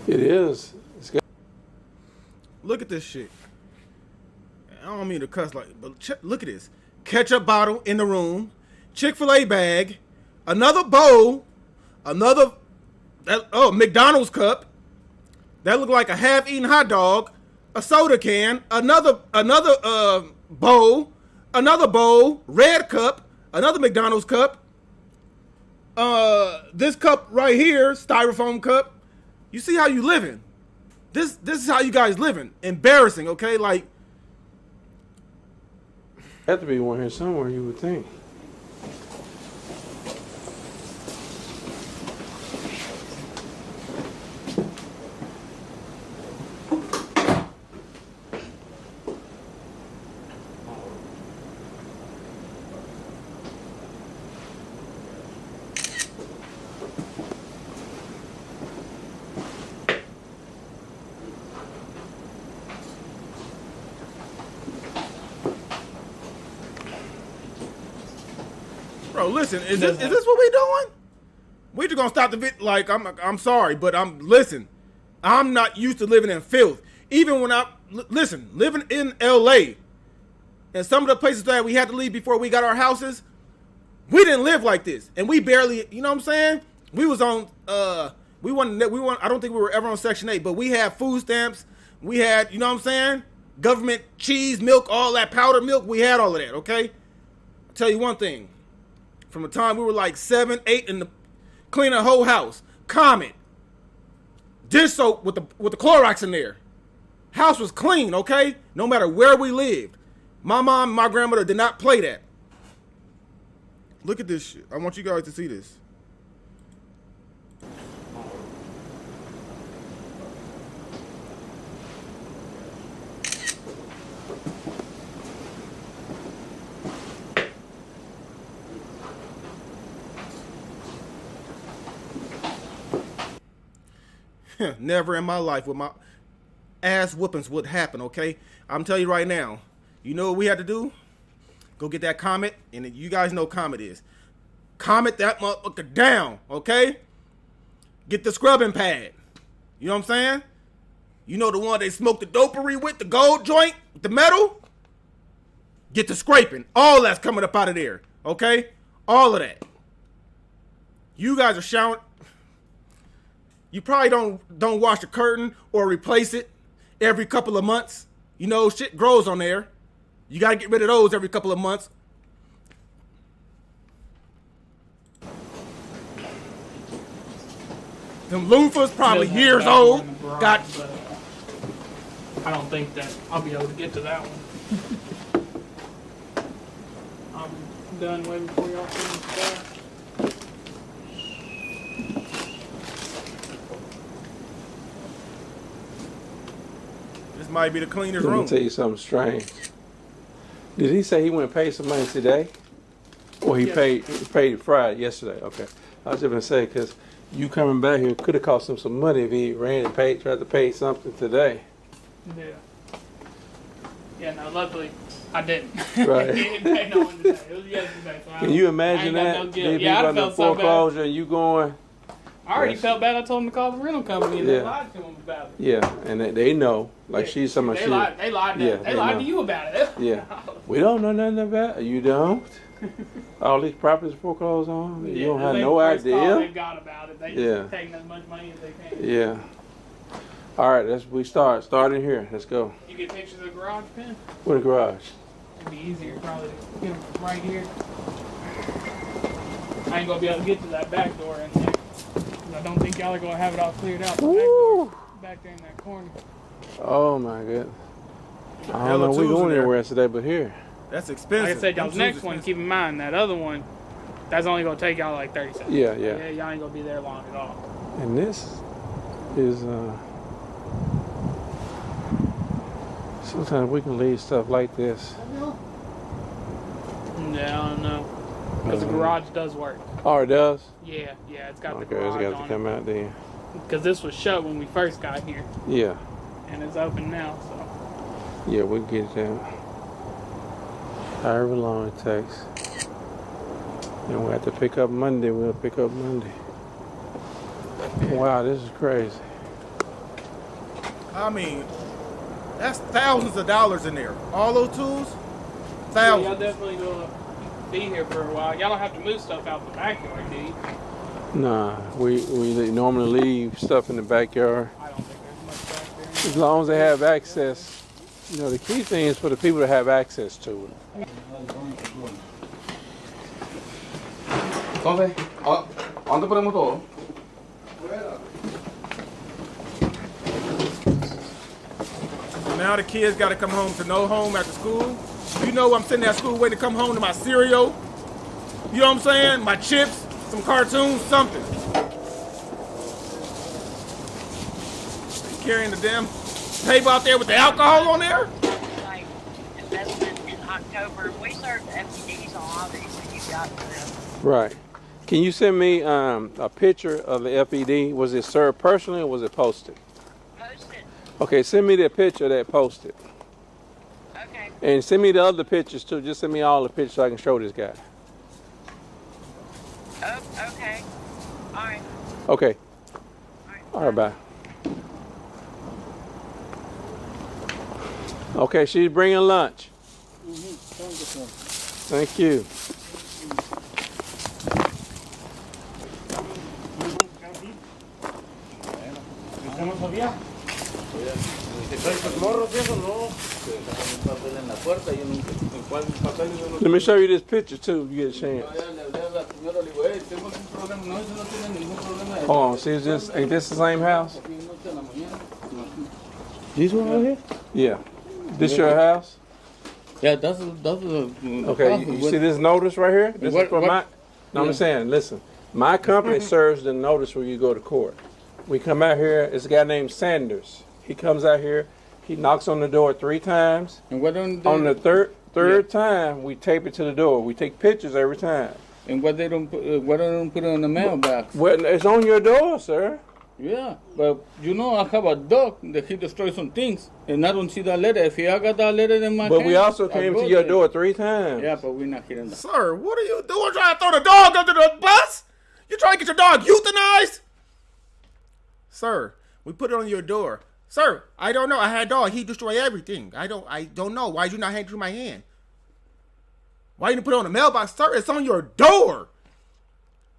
It is. It's got. Look at this shit. I don't mean to cuss but look at this. Ketchup bottle in the room, Chick-fil-A bag, another bowl, McDonald's cup. That looked like a half-eaten hot dog, a soda can, another bowl, red cup, another McDonald's cup. This cup right here, styrofoam cup. You see how you living? This is how you guys living. Embarrassing, okay? Like, Got to be one here somewhere, you would think. bro, listen, is this what we doing? We just gonna stop the vid? Like, I'm sorry, but listen. I'm not used to living in filth. Even when living in LA, and some of the places that we had to leave before we got our houses, we didn't live like this, and we barely, you know what I'm saying? We was on, we weren't. I don't think we were ever on Section 8, but we had food stamps. We had, you know what I'm saying? Government cheese, milk, all that powdered milk. We had all of that. Okay. I'll tell you one thing. From the time we were like 7, 8, and clean a whole house, Comet, dish soap with the Clorox in there. House was clean, okay? No matter where we lived. My mom and my grandmother did not play that. Look at this shit. I want you guys to see this. Never in my life would my ass whoopings would happen, okay? I'm telling you right now. You know what we had to do? Go get that Comet, and you guys know Comet is. Comet that motherfucker down, okay? Get the scrubbing pad. You know what I'm saying? You know the one they smoke the dopery with, the gold joint, with the metal? Get the scraping. All that's coming up out of there, okay? All of that. You guys are showering. You probably don't wash the curtain or replace it every couple of months. You know, shit grows on there. You got to get rid of those every couple of months. Them loofahs probably years old. Got. I don't think that I'll be able to get to that one. I'm done way before y'all finish that. This might be the cleanest Let room. me tell you something strange. Did he say he went and paid some money today? Or he paid Friday, yesterday? Okay. I was just going to say, because you coming back here could have cost him some money if he ran and tried to pay something today. Yeah. Yeah, no, luckily I didn't. Right. He didn't pay no one today. It was yesterday. So Can you imagine I ain't got that? no These guilt. people Yeah, I under felt so bad. foreclosure and you going. I already Yes. felt bad. I told him to call the rental company and they Yeah. lied to him about it. Yeah, and they know. Like Yeah, she's some of they shit. lied. They lied. Yeah, they they lied know. to you about it. Yeah. We don't know nothing about it. You don't? All these properties foreclosed on? You don't have they no first call, idea? They got about it. They Yeah. just taking as much money as they can. Yeah. All right, we start in here. Let's go. You get pictures of the garage, Pen? Where the garage? It'd be easier probably to get them right here. I ain't gonna be able to get to that back door in there. 'Cause I don't think y'all are gonna have it all cleared out. The back door, back there in that corner. Oh my goodness. I don't Hella know we tools in going there. anywhere else today, but here. That's expensive. Like I said, y'all's Them next tools one, expensive. keep in mind that other one, that's only gonna take y'all like 30 seconds. Yeah. Y'all ain't gonna be there long at all. And this is sometimes we can leave stuff like this. Yeah, I don't know. Because the garage does work. Oh, it does? Yeah, it's got the Okay, it's garage got to on come it. out then. Because this was shut when we first got here, Yeah. and it's open now, so. Yeah, we'll get it down. However long it takes. And we'll have to pick up Monday. We'll pick up Monday. Wow, this is crazy. I mean, that's thousands of dollars in there. All those tools, Yeah, thousands. y'all definitely gonna be here for a while. Y'all don't have to move stuff out the backyard, do you? Nah, we normally leave stuff in the backyard. I don't think there's much back there. As long as they have access. You know, the key thing is for the people to have access to it. Entonces, ¿a dónde ponemos todo? So now the kids got to come home to no home after school. You know I'm sitting at school waiting to come home to my cereal. You know what I'm saying? My chips, some cartoons, something. Carrying the damn table out there with the alcohol on there? Like investment in October. We served FTDs on all these when you got to them. Right. Can you send me a picture of the FED? Was it served personally or was it posted? Posted. Okay, send me the picture that posted. Okay. And send me the other pictures too. Just send me all the pictures so I can show this guy. Oh, okay. All right. Okay. All right. All right, bye. Okay, she's bringing lunch. Thank you. Let me show you this picture too if you get a chance. Hold on, see, ain't this the same house? This one right here? Yeah. This your house? Yeah, that's Okay, you see this notice right here? This What- is for what- my. No, yeah. I'm saying, listen. My company serves the notice when you go to court. We come out here. It's a guy named Sanders. He comes out here. He knocks on the door 3 times. And what don't they, On the third time, we tape it to the door. We take pictures every time. and what they don't put, what they don't put it on the mailbox? Well, it's on your door, sir. Yeah, but you know I have a dog that he destroys some things, and I don't see that letter. If I got that letter in my But we hand, also I'll came go to your there. door 3 times. Yeah, but we're not hearing that. Sir, what are you doing trying to throw the dog under the bus? You trying to get your dog euthanized? Sir, we put it on your door. Sir, I don't know. I had a dog. He destroyed everything. I don't know. Why did you not hand it to my hand? Why didn't you put it on the mailbox? Sir, it's on your door.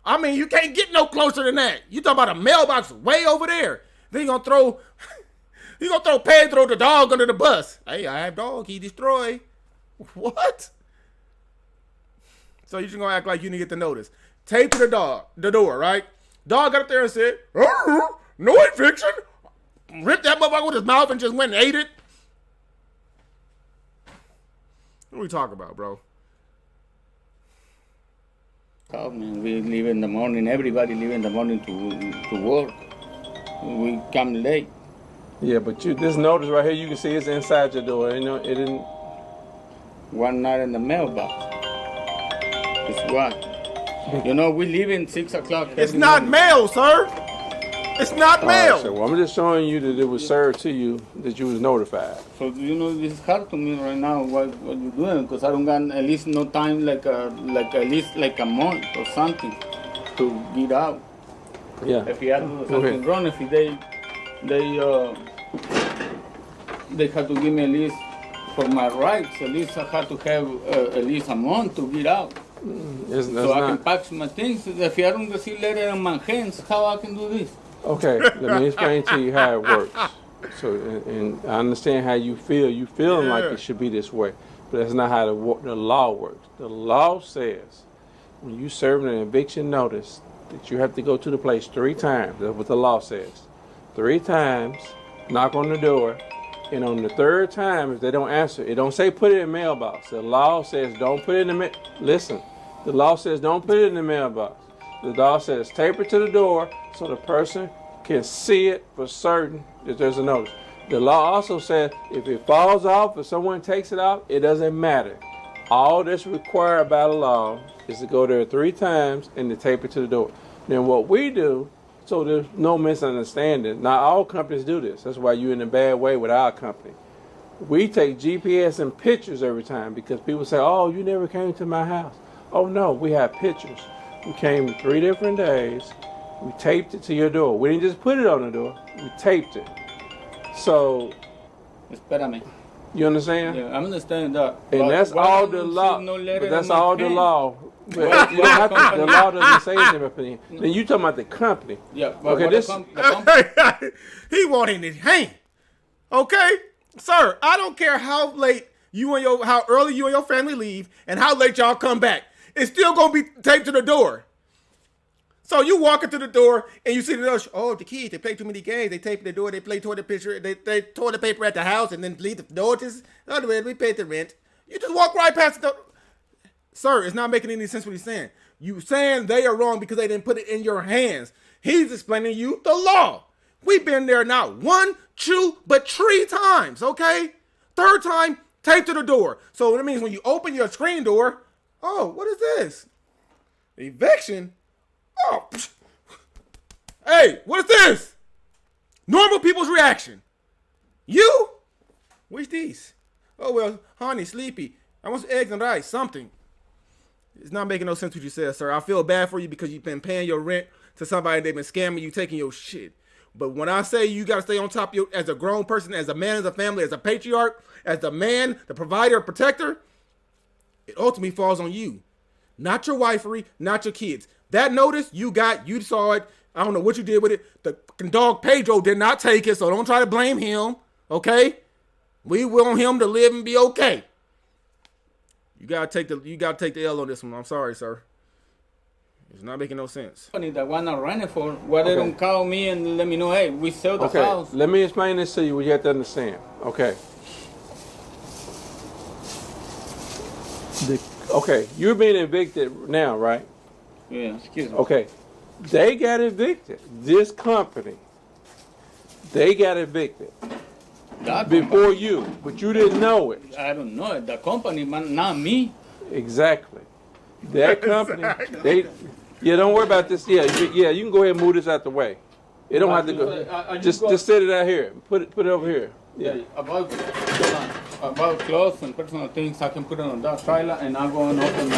I mean, you can't get no closer than that. You talking about a mailbox way over there. Then you gonna throw Pedro the dog under the bus. Hey, I have dog. He destroyed. What? So you just gonna act like you didn't get the notice. Tape to the door, right? Dog got up there and said, no eviction. Ripped that motherfucker with his mouth and just went and ate it. What are we talking about, bro? Oh, man, we leave in the morning. Everybody leave in the morning to work. We come late. Yeah, but this notice right here, you can see it's inside your door. You know, it didn't. One night in the mailbox. It's what? You know, we leave in 6 o'clock. It's every not morning. mail, sir. It's not All right, mail. so I'm just showing you that it was served to you, that you was notified. So you know, it's hard to me right now what you're doing, because I don't got at least no time, like at least like a month or something to get out. Yeah. If you have to do Go something ahead. wrong, if they have to give me at least for my rights, at least I have to have at least a month to get out. That's So I can not, pack my things. If I don't receive letter in my hands, how I can do this? okay, let me explain to you how it works. So, and I understand how you feel. You feeling like it should be this way, but that's not how the law works. The law says when you serve an eviction notice that you have to go to the place 3 times. That's what the law says. 3 times, knock on the door, and on the 3rd time, if they don't answer, it don't say put it in the mailbox. The law says don't put it in the listen. The law says don't put it in the mailbox. The law says tape it to the door so the person can see it for certain that there's a notice. The law also says if it falls off, if someone takes it off, it doesn't matter. All that's required by the law is to go there 3 times and to tape it to the door. Then what we do, so there's no misunderstanding, not all companies do this. That's why you're in a bad way with our company. We take GPS and pictures every time because people say, oh, you never came to my house. Oh no, we have pictures. We came 3 different days. We taped it to your door. We didn't just put it on the door. We taped it. So, Espérame. you understand? Yeah, I understand that. And But that's why all don't the you law. see no letter But that's in my all the hand? law. But you don't have to, the law doesn't say anything about it. Then you talking about the company. Yeah, but Okay, what this- the company. He wanted his hand. Okay, sir. I don't care how late how early you and your family leave, and how late y'all come back. It's still gonna be taped to the door. So you walk into the door and you see the notice. Oh, the kids, they play too many games. They tape the door. They play toilet paper. They toilet paper at the house and then leave the notice. Other way, we paid the rent. You just walk right past the door. Sir, it's not making any sense what he's saying. You saying they are wrong because they didn't put it in your hands. He's explaining to you the law. We've been there not 1, 2, but 3 times, okay? 3rd time, tape to the door. So that means when you open your screen door, oh, what is this? Eviction? Oh, psh. Hey, what is this? Normal people's reaction. You? What's these? Oh, well, honey, sleepy. I want some eggs and rice, something. It's not making no sense what you said, sir. I feel bad for you because you've been paying your rent to somebody, they've been scamming you, taking your shit. But when I say you got to stay on top of your, as a grown person, as a man, as a family, as a patriarch, as the man, the provider, protector, it ultimately falls on you. Not your wifery, not your kids. That notice you got, you saw it. I don't know what you did with it. The dog Pedro did not take it, so don't try to blame him, okay? We want him to live and be okay. You gotta take the L on this one. I'm sorry, sir. It's not making no sense. Company that wanna run it for, why they don't call me and let me know, hey, we sell the Okay, house. let me explain this to you. What you have to understand. Okay. Okay, you're being evicted now, right? Yeah, excuse me. Okay, they got evicted. This company, they got evicted That before company, you, but you didn't know it. I don't know it. The company, man, not me. Exactly. That company, yeah, don't worry about this. Yeah, you can go ahead and move this out the way. It don't have to go. I Just set it out here. Put it over here. Yeah. About clothes and personal things, I can put it on that trailer and I'll go and open my.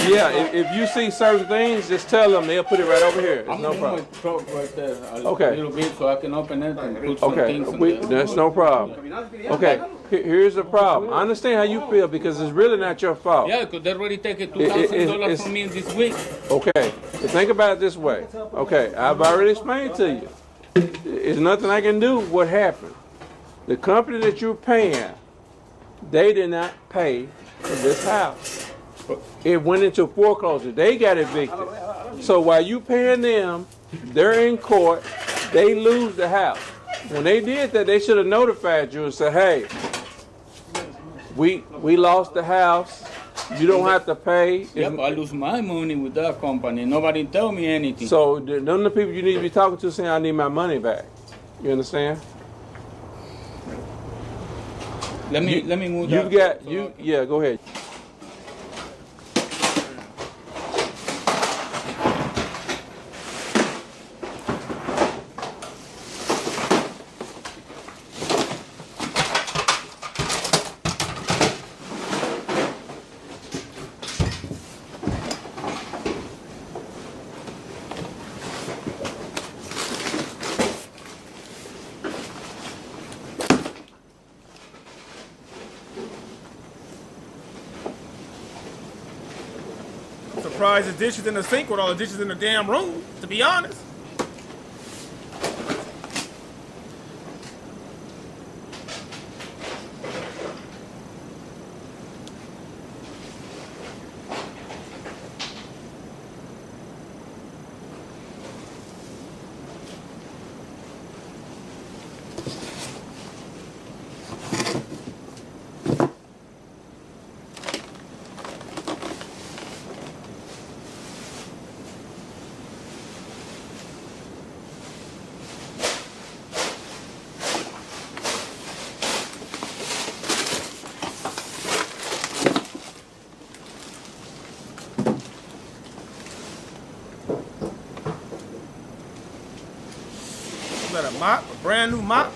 Yeah, if you see certain things, just tell them. They'll put it right over here. It's I'm no gonna problem. move my truck right there Okay. a little bit so I can open it and put some Okay, things in there. that's no problem. Okay, here's the problem. I understand how you feel because it's really not your fault. Yeah, because they already taken $2,000 it's- from me this week. Okay, but think about it this way. Okay, I've already explained to you. There's nothing I can do. What happened? The company that you're paying, they did not pay for this house. It went into foreclosure. They got evicted. So while you paying them, they're in court. They lose the house. When they did that, they should have notified you and said, "Hey, we lost the house. You don't have to pay." Yeah, but I lose my money with that company. Nobody tell me anything. So none of the people you need to be talking to saying, "I need my money back." You understand? let me move You that. got you. Yeah, go ahead. surprised there's dishes in the sink with all the dishes in the damn room, to be honest. Is that a mop? A brand new mop?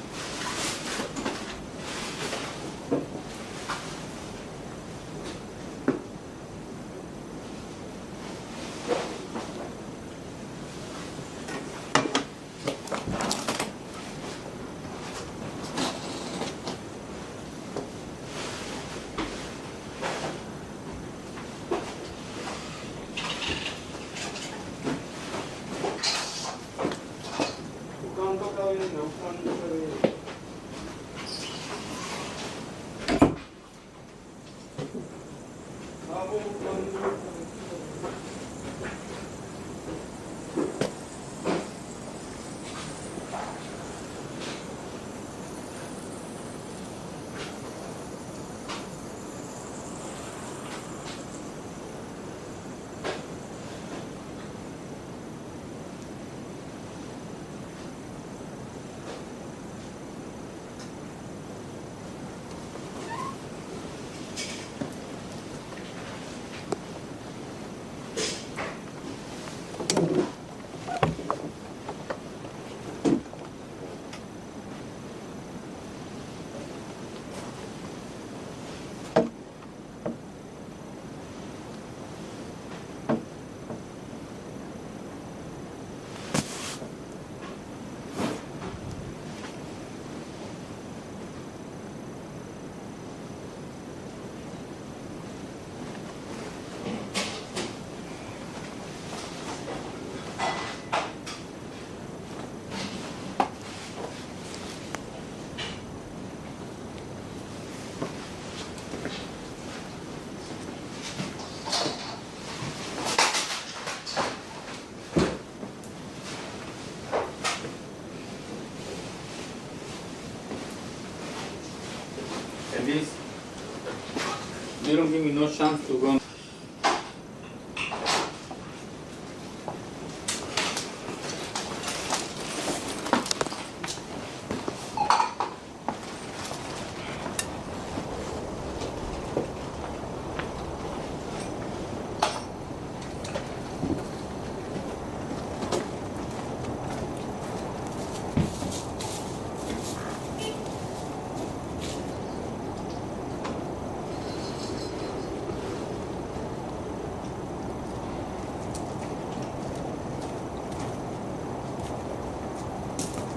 At least they don't give me no chance to run.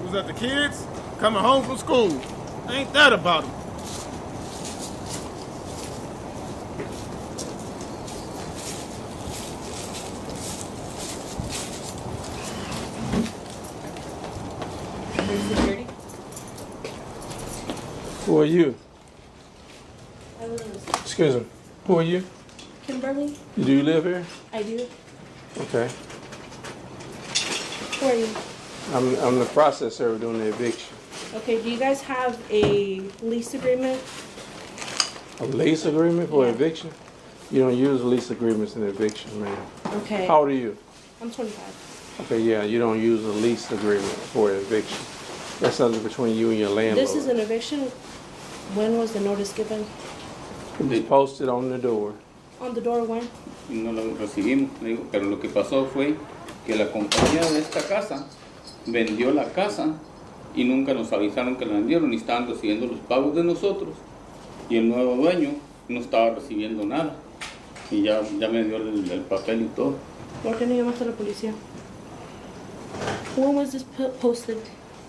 Was that the kids coming home from school? Ain't that about them? Security. Who are you? I live in this. Excuse me. Who are you? Kimberly. Do you live here? I do. Okay. Who are you? I'm the process server doing the eviction. Okay, do you guys have a lease agreement? A lease agreement for Yeah. eviction? You don't use lease agreements in eviction, man. Okay. How old are you? I'm 25. Okay, yeah, you don't use a lease agreement for eviction. That's something between you and your landlord. This is an eviction. When was the notice given? It's posted on the door. On the door when? Y no lo recibimos, le digo, pero lo que pasó fue que la compañía de esta casa vendió la casa y nunca nos avisaron que la vendieron y estaban recibiendo los pagos de nosotros y el nuevo dueño no estaba recibiendo nada y ya me dio el papel y todo. ¿Por qué no llamaste a la policía? When was this posted?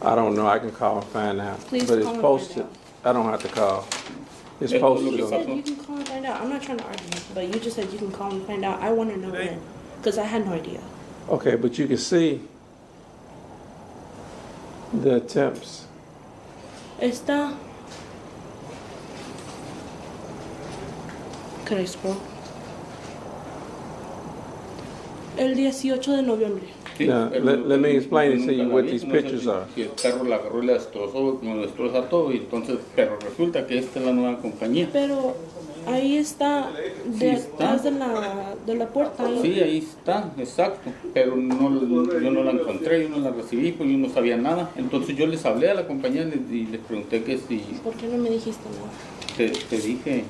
I don't know. I can call and find out. Please but it's call and posted. find out. I don't have to call. It's Esto es lo posted que You on. said pasó. you can call and find out. I'm not trying to argue, but you just said you can call and find out. I want to know when, because I had no idea. Okay, but you can see the attempts. Esta. Could I scroll? El 18 de noviembre. Sí, Now, pero let me explain it to nunca you la what vi, these no sé pictures si- are. si el perro la agarró y la destrozó, como destroza todo, y entonces, pero resulta que esta es la nueva compañía. Pero ahí está, Sí está. detrás de la puerta. Ahí. Sí, ahí está, exacto, pero yo no la encontré, yo no la recibí, pues yo no sabía nada. Entonces yo les hablé a la compañía y les pregunté que si ¿Por qué no me dijiste nada? te dije,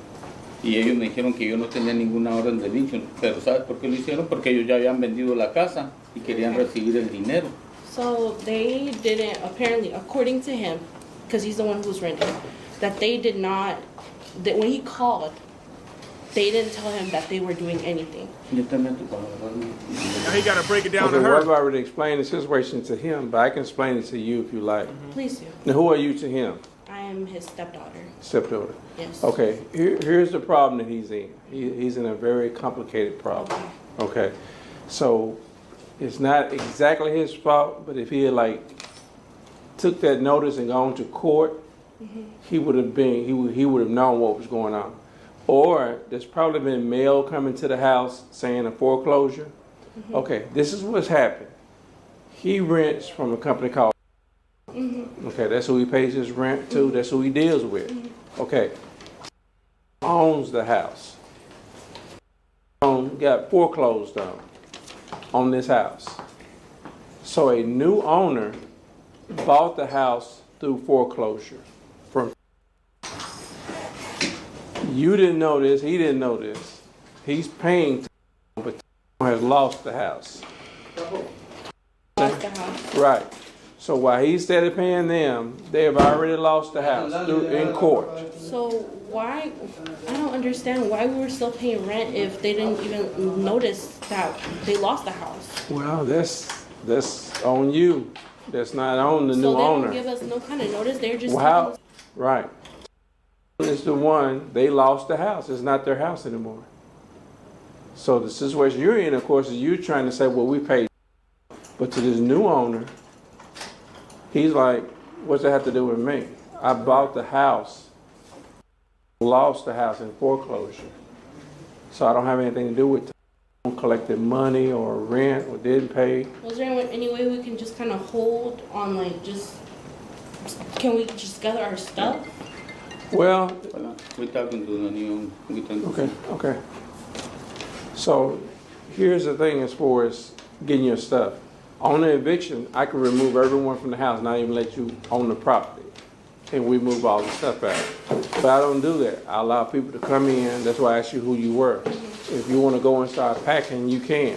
y ellos me dijeron que yo no tenía ninguna orden de eviction, pero ¿sabes por qué lo hicieron? Porque ellos ya habían vendido la casa y querían recibir el dinero. So they didn't, apparently, according to him, because he's the one who's renting, that they did not, that when he called, they didn't tell him that they were doing anything. Yo también te puedo agarrar. Now he got to break it down Okay, to well, I've her. already explained the situation to him, but I can explain it to you if you like. Please do. Now, who are you to him? I am his stepdaughter. Stepdaughter. Yes. Okay, here's the problem that he's in. He's in a very complicated problem. Okay, so it's not exactly his fault, but if he had like took that notice and gone to court, he would have known what was going on. Or there's probably been mail coming to the house saying a foreclosure. Okay, this is what's happened. He rents from a company called. Okay, that's who he pays his rent to. That's who he deals with. Okay, owns the house. Got foreclosed on this house. So a new owner bought the house through foreclosure from. You didn't know this. He didn't know this. He's paying, but has lost the house. Lost the house. Right. So while he's steady paying them, they have already lost the house in court. So why, I don't understand why we were still paying rent if they didn't even notice that they lost the house. Well, that's on you. That's not on the So new they owner. don't give us no kind of notice, they're just. Well, how? Right. It's the one, they lost the house. It's not their house anymore. So the situation you're in, of course, is you trying to say, well, we paid. But to this new owner, he's like, what's that have to do with me? I bought the house, lost the house in foreclosure. So I don't have anything to do with it. I don't collected money or rent or didn't pay. Was there any way we can just kind of hold on, like, can we just gather our stuff? Well, We're talking to the new, okay. So here's the thing as far as getting your stuff. On the eviction, I can remove everyone from the house, not even let you own the property. And we move all the stuff out. But I don't do that. I allow people to come in. That's why I asked you who you were. If you want to go and start packing, you can.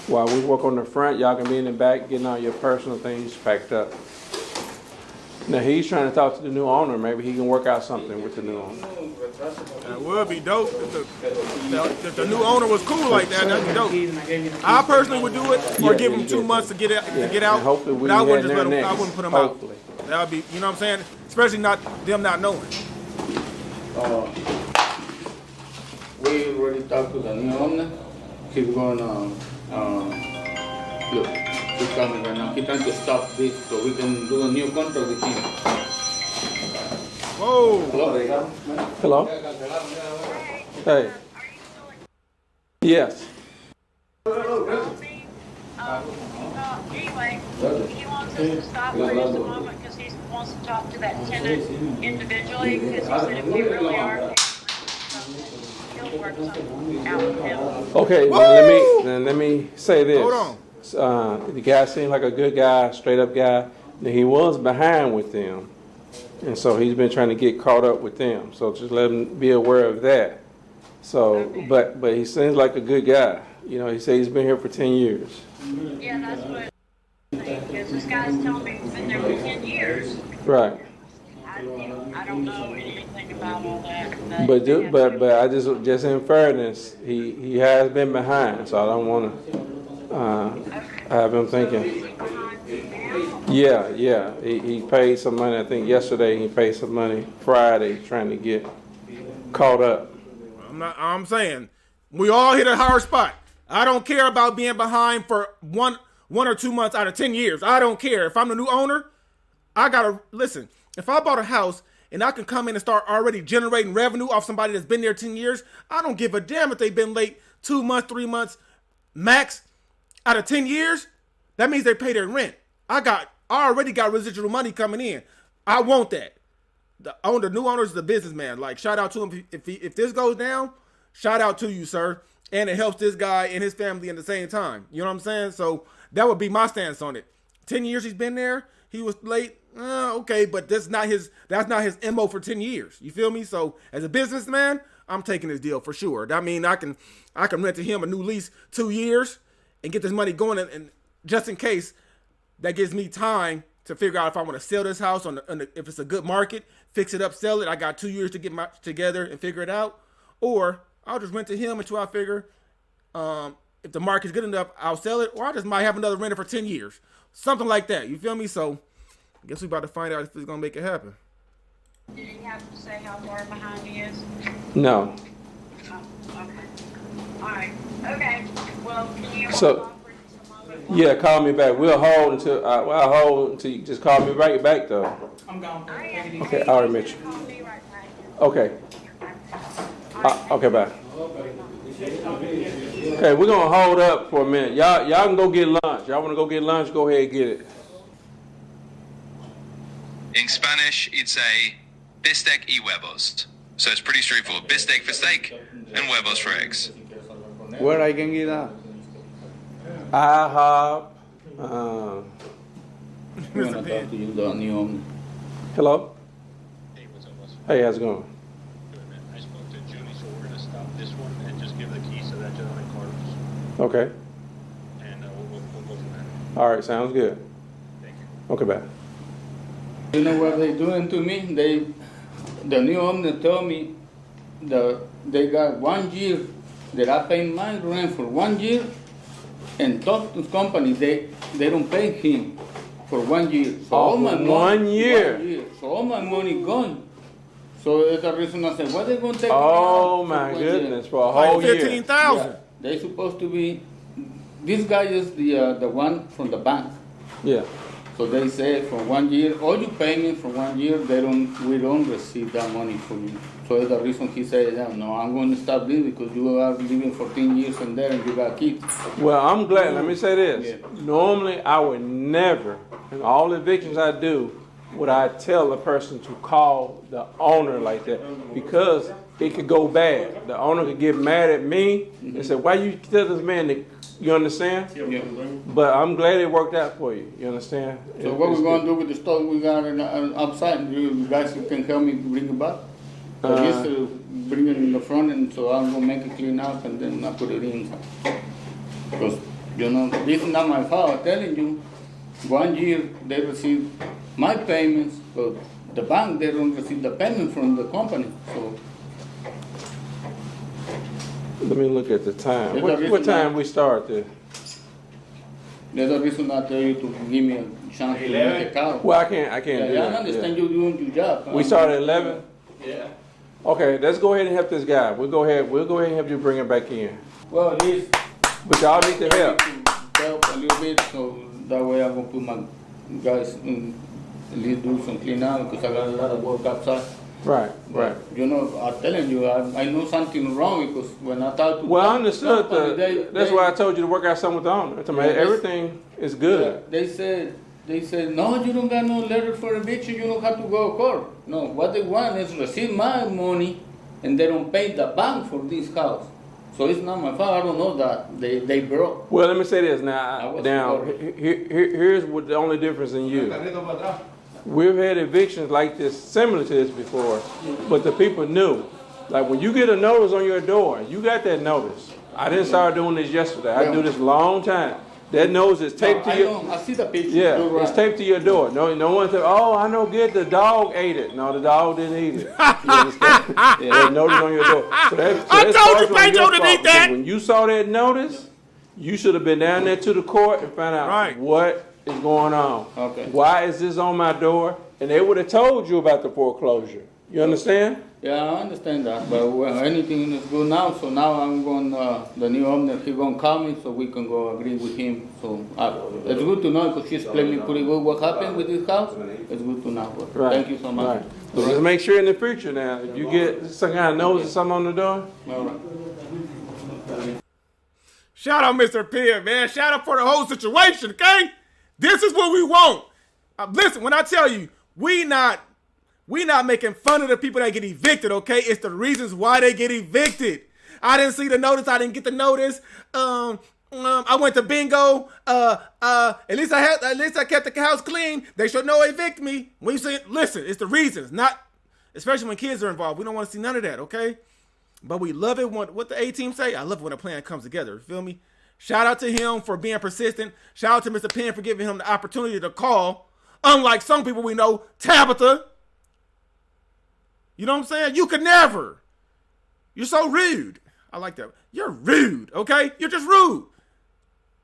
While we work on the front, y'all can be in the back getting all your personal things packed up. Now he's trying to talk to the new owner. Maybe he can work out something with the new owner. That would be dope. If the new owner was cool like that, that'd be dope. I personally would do it, or give him 2 months to get out. And hopefully we But I can wouldn't head just let there him. I next. wouldn't put him Hopefully. out. That would be, you know what I'm saying? Especially them not knowing. we already talked to the new owner. He's gonna, look, he's coming right now. He's trying to stop this so we can do a new contract with him. Whoa. Hello? Hey. Yes. Anyway, he wants us to stop for just a moment because he wants to talk to that tenant individually because he said if we really are, he'll work something out with him. Okay, let me say this. Hold on. The guy seemed like a good guy, straight up guy. Now, he was behind with them. And so he's been trying to get caught up with them. So just let him be aware of that. So, but he seems like a good guy. You know, he said he's been here for 10 years. Yeah, that's what I think, because this guy's telling me he's been there for 10 years. Right. I don't know anything about all that. But I just in fairness, he has been behind, so I don't want to have him thinking. Behind me now? Yeah. He paid some money. I think yesterday he paid some money. Friday, trying to get caught up. I'm saying we all hit a hard spot. I don't care about being behind for one or 2 months out of 10 years. I don't care. If I'm the new owner, I gotta listen. If I bought a house and I can come in and start already generating revenue off somebody that's been there 10 years, I don't give a damn if they've been late 2 months, 3 months, max out of 10 years. That means they pay their rent. I already got residual money coming in. I want that. The new owner is the businessman. Like, shout out to him. If this goes down, shout out to you, sir. And it helps this guy and his family at the same time. You know what I'm saying? So that would be my stance on it. 10 years he's been there. He was late. Okay, but that's not his MO for 10 years. You feel me? So as a businessman, I'm taking this deal for sure. I mean, I can rent to him a new lease 2 years and get this money going, and just in case, that gives me time to figure out if I want to sell this house if it's a good market, fix it up, sell it. I got 2 years to get together and figure it out, or I'll just rent to him until I figure if the market's good enough, I'll sell it, or I just might have another renter for 10 years, something like that. You feel me? So I guess we about to find out if it's gonna make it happen. Did he have to say how far behind he is? No. Oh, okay. All right. Okay. Well, can you So- hold on for just a moment? Yeah, call me back. We'll hold until you just call me right back though. I'm gone for I it. am. Take it easy. Okay, I already met you. Call me right back. Okay. Okay, bye. Okay, we're gonna hold up for a minute. Y'all can go get lunch. Y'all wanna go get lunch? Go ahead and get it. In Spanish, it's a bistec y huevos. So it's pretty straightforward. Bistec for steak and huevos for eggs. Where I can get that? IHOP. I'm gonna talk to you, the new owner. Hello. Hey, what's up, Wes? Hey, how's it going? Good, man. I spoke to Judy, so we're gonna stop this one and just give the keys to that gentleman, Carlos, Okay. and we'll go from there. All right. Sounds good. Thank you. Okay, bye. You know what they doing to me? The new owner told me they got 1 year that I pay my rent for 1 year, and talk to the company, they don't pay him for 1 year. So all my money, 1 year. 1 year. So all my money gone. So that's the reason I said, what they gonna take? Oh me out my for 1 year? goodness, for a whole year. 15,000. Yeah, they supposed to be. This guy is the one from the bank. Yeah. So they say for 1 year, all you pay me for 1 year, we don't receive that money from you. So that's the reason he said, no, I'm going to stop this because you are living 14 years in there and you got kids. Well, I'm glad. Let me say this. Yeah. Normally, I would never, in all evictions I do, would I tell a person to call the owner like that, because it could go bad. The owner could get mad at me and say, why you tell this man to, you understand? Yeah. But I'm glad it worked out for you. You understand? So what we're going to do with the stock we got outside, you guys can help me bring it back? Just bring it in the front, and so I'm going to make it clean up and then I put it in. Because, this is not my fault, I'm telling you. 1 year they receive my payments, but the bank, they don't receive the payment from the company. So Let me look at the time. There's a What reason time why- we start this? that's the reason I tell you to give me a chance to make a call. Well, I can't do Yeah, that. I understand Yeah. you doing your job. We start at 11? Yeah. Okay, let's go ahead and help this guy. We'll go ahead and help you bring him back in. Well, at least But y'all need to help. help a little bit, so that way I'm gonna put my guys in, at least do some clean out, because I got a lot of work outside. Right. I'm telling you, I know something wrong, because when I talk to. Well, I understood company, that's why I told you to work out something with the owner. I told him, Yeah, everything is good. They said, no, you don't got no letter for eviction, you don't have to go to court. No, what they want is receive my money, and they don't pay the bank for this house. So it's not my fault, I don't know that, they broke. Well, let me say this I now. was Now, worried. here's what the only difference in you. We've had evictions like this, similar to this before, but the people knew. Like when you get a notice on your door, you got that notice. I didn't start doing this yesterday. I do this a long time. That notice is taped to your. I see the picture. Yeah, You're it's right. taped to your door. No one said, "Oh, I know good. The dog ate it." No, the dog didn't eat it. You understand? Yeah, that notice on your door. So I that's told you, partially Pedro, your to fault, eat that. because when you saw that notice, you should have been down there to the court and found out Right. what is going on. Okay. Why is this on my door? And they would have told you about the foreclosure. You understand? Yeah, I understand that, but well, anything is good now. So now I'm going. The new owner, he gonna call me so we can go agree with him. So it's good to know because she explained me pretty good what happened with this house. It's good to know. But Right. Thank you so much. Right. So just make sure in the future now, if you get some kind of notice or something on the door, All right. Shout out Mr. Penn, man. Shout out for the whole situation, okay? This is what we want. Listen, when I tell you, we not making fun of the people that get evicted, okay? It's the reasons why they get evicted. I didn't see the notice. I didn't get the notice. I went to bingo. At least I kept the house clean. They should know evict me. When you say, listen, it's the reasons, not especially when kids are involved. We don't want to see none of that, okay? But we love it when, what the A-team say? I love it when a plan comes together. You feel me? Shout out to him for being persistent. Shout out to Mr. Penn for giving him the opportunity to call. Unlike some people we know, Tabitha. You know what I'm saying? You could never. You're so rude. I like that. You're rude, okay? You're just rude.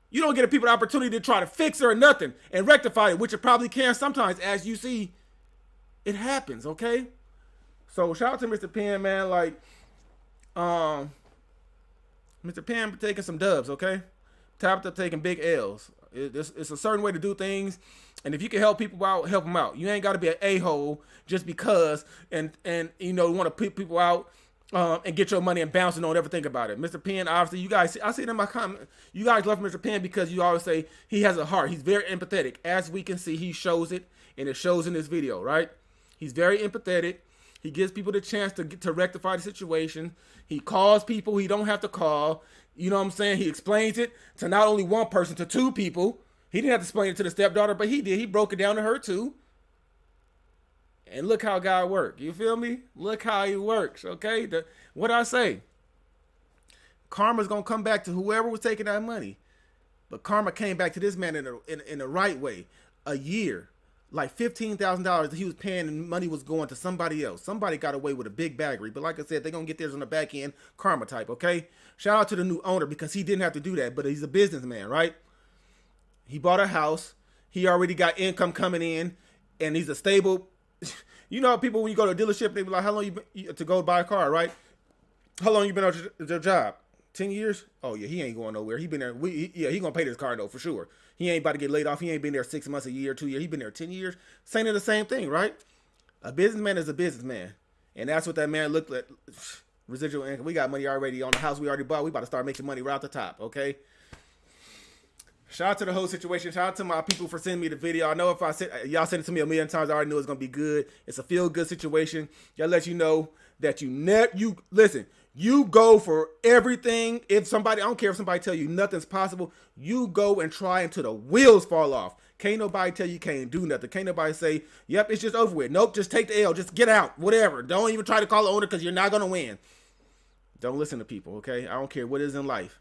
You don't get people the opportunity to try to fix it or nothing and rectify it, which it probably can sometimes, as you see, it happens, okay? So shout out to Mr. Penn, man. Like, Mr. Penn taking some dubs, okay? Tabitha taking big L's. It's a certain way to do things, and if you can help people out, help them out. You ain't got to be an a-hole just because, and you know, want to put people out and get your money and bounce and don't ever think about it. Mr. Penn, obviously, you guys, I see it in my comment. You guys love Mr. Penn because you always say he has a heart. He's very empathetic. As we can see, he shows it, and it shows in this video, right? He's very empathetic. He gives people the chance to rectify the situation. He calls people he don't have to call. You know what I'm saying? He explains it to not only one person, to two people. He didn't have to explain it to the stepdaughter, but he did. He broke it down to her too. And look how God works. You feel me? Look how he works, okay? What I say? Karma's going to come back to whoever was taking that money. But karma came back to this man in the right way. A year. Like $15,000 that he was paying and money was going to somebody else. Somebody got away with a big baggery. But like I said, they're going to get theirs on the back end. Karma type, okay? Shout out to the new owner because he didn't have to do that. But he's a businessman, right? He bought a house. He already got income coming in. And he's a stable... You know how people, when you go to a dealership, they be like, how long you been to go buy a car, right? How long you been on your job? 10 years? Oh, yeah, he ain't going nowhere. He been there. He going to pay this car, though, for sure. He ain't about to get laid off. He ain't been there 6 months, a year, 2 years. He been there 10 years. Saying the same thing, right? A businessman is a businessman. And that's what that man looked like. Residual income. We got money already on the house we already bought. We about to start making money right off the top, okay? Shout out to the whole situation. Shout out to my people for sending me the video. I know if y'all sent it to me a million times, I already knew it's going to be good. It's a feel-good situation. Y'all let you know that listen, you go for everything. If somebody, I don't care if somebody tell you nothing's possible, you go and try until the wheels fall off. Can't nobody tell you can't do nothing. Can't nobody say, yep, it's just over with. Nope, just take the L. Just get out. Whatever. Don't even try to call the owner because you're not going to win. Don't listen to people, okay? I don't care what it is in life.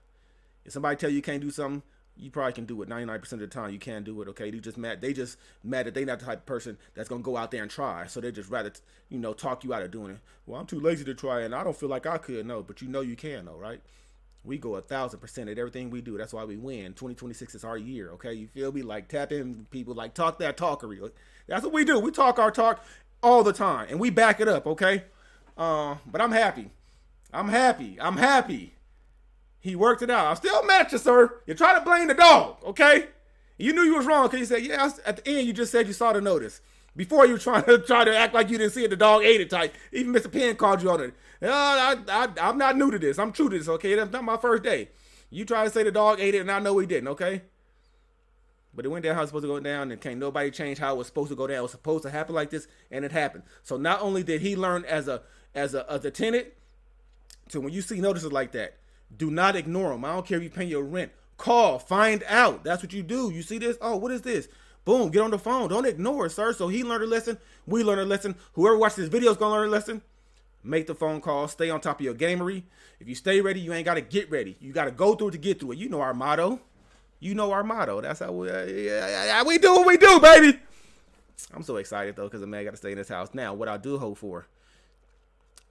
If somebody tell you can't do something, you probably can do it 99% of the time. You can do it, okay? They just mad that they not the type of person that's gonna go out there and try. So they just rather, talk you out of doing it. Well, I'm too lazy to try, and I don't feel like I could. No, but you can, though, right? We go 1,000% at everything we do. That's why we win. 2026 is our year, okay? You feel me? Like tap in people, like talk that talkery. That's what we do. We talk our talk all the time, and we back it up, okay? But I'm happy. I'm happy. He worked it out. I'm still mad at you, sir. You're trying to blame the dog, okay? You knew you was wrong because you said, yeah, at the end you just said you saw the notice. Before you were try to act like you didn't see it, the dog ate it type. Even Mr. Penn called you on it. I'm not new to this. I'm true to this, okay? That's not my first day. You try to say the dog ate it, and I know he didn't, okay? But it went down how it was supposed to go down, and can't nobody change how it was supposed to go down. It was supposed to happen like this, and it happened. So not only did he learn as a tenant, so when you see notices like that, do not ignore them. I don't care if you pay your rent. Call, find out. That's what you do. You see this? Oh, what is this? Boom, get on the phone. Don't ignore it, sir. So he learned a lesson. We learned a lesson. Whoever watches this video is going to learn a lesson. Make the phone call. Stay on top of your gamery. If you stay ready, you ain't got to get ready. You got to go through it to get through it. You know our motto. That's how we do what we do, baby. I'm so excited, though, because the man got to stay in his house. Now, what I do hope for,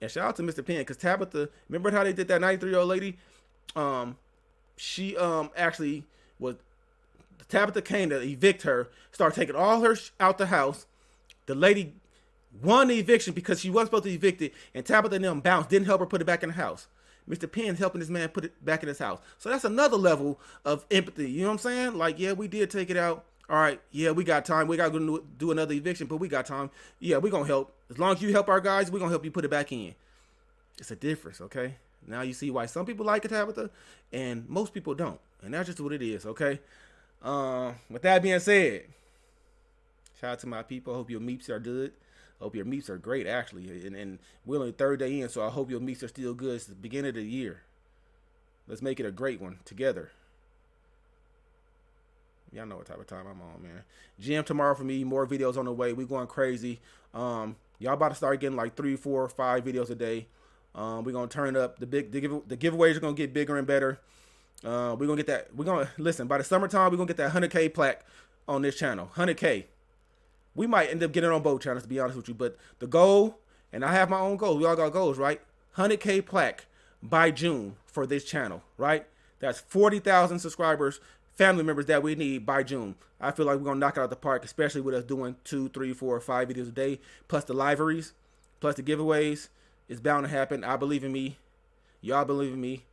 and shout out to Mr. Penn, because Tabitha, remember how they did that 93-year-old lady? She actually was, Tabitha came to evict her, started taking all her out the house. The lady won the eviction because she wasn't supposed to evict it, and Tabitha and them bounced, didn't help her put it back in the house. Mr. Penn's helping this man put it back in his house. So that's another level of empathy. You know what I'm saying? Like, yeah, we did take it out. All right, yeah, we got time. We got to go do another eviction, but we got time. Yeah, we're going to help. As long as you help our guys, we're going to help you put it back in. It's a difference, okay? Now you see why some people like it, Tabitha, and most people don't. And that's just what it is, okay? With that being said, shout out to my people. I hope your meeps are good. I hope your meeps are great, actually. And we're on the third day in, so I hope your meeps are still good. It's the beginning of the year. Let's make it a great one together. Y'all know what type of time I'm on, man. Gym tomorrow for me. More videos on the way. We going crazy. Y'all about to start getting like 3, 4, 5 videos a day. We're going to turn up. The giveaways are going to get bigger and better. We're going to get that. We're going to, listen, by the summertime, we're going to get that 100K plaque on this channel. 100K. We might end up getting it on both channels, to be honest with you. But the goal, and I have my own goals. We all got goals, right? 100K plaque by June for this channel, right? That's 40,000 subscribers, family members that we need by June. I feel like we're going to knock it out the park, especially with us doing 2, 3, 4, 5 videos a day, plus the liveries, plus the giveaways. It's bound to happen. I believe in me. Y'all believe in me.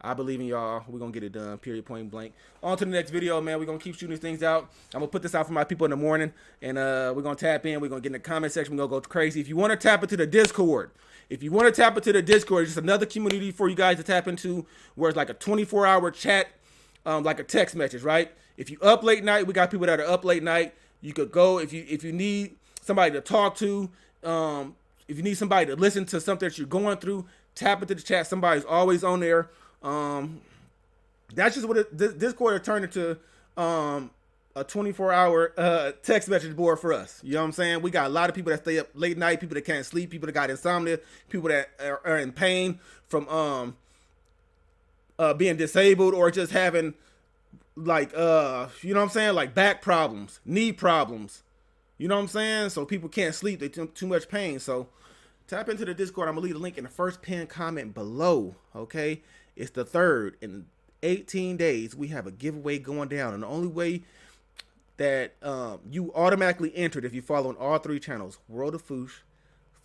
I believe in y'all. We're going to get it done, period, point blank. On to the next video, man. We're going to keep shooting these things out. I'm going to put this out for my people in the morning, and we're going to tap in. We're going to get in the comment section. We're going to go crazy. If you want to tap into the Discord, it's just another community for you guys to tap into, where it's like a 24-hour chat, like a text message, right? If you up late night, we got people that are up late night. You could go if you need somebody to talk to, if you need somebody to listen to something that you're going through, tap into the chat. Somebody's always on there. That's just what Discord turned into, a 24-hour text message board for us. You know what I'm saying? We got a lot of people that stay up late night, people that can't sleep, people that got insomnia, people that are in pain from being disabled, or just having like you know what I'm saying, like back problems, knee problems. You know what I'm saying? So people can't sleep, they too much pain. So tap into the Discord. I'm gonna leave the link in the first pinned comment below. Okay, it's the 3rd. In 18 days, we have a giveaway going down, and the only way that you automatically entered if you follow on all 3 channels: World of Foosh,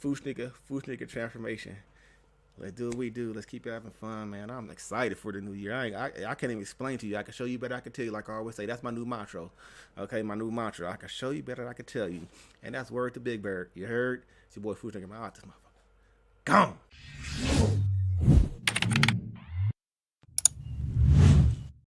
Foosh Nigga Transformation. Let's do what we do. Let's keep having fun, man. I'm excited for the new year. I can't even explain to you. I can show you better. I can tell you, like I always say. That's my new mantra. Okay, my new mantra. I can show you better. I can tell you. And that's word to Big Bird. You heard? It's your boy Foosh Nigga. I'm out this motherfucker. Gone.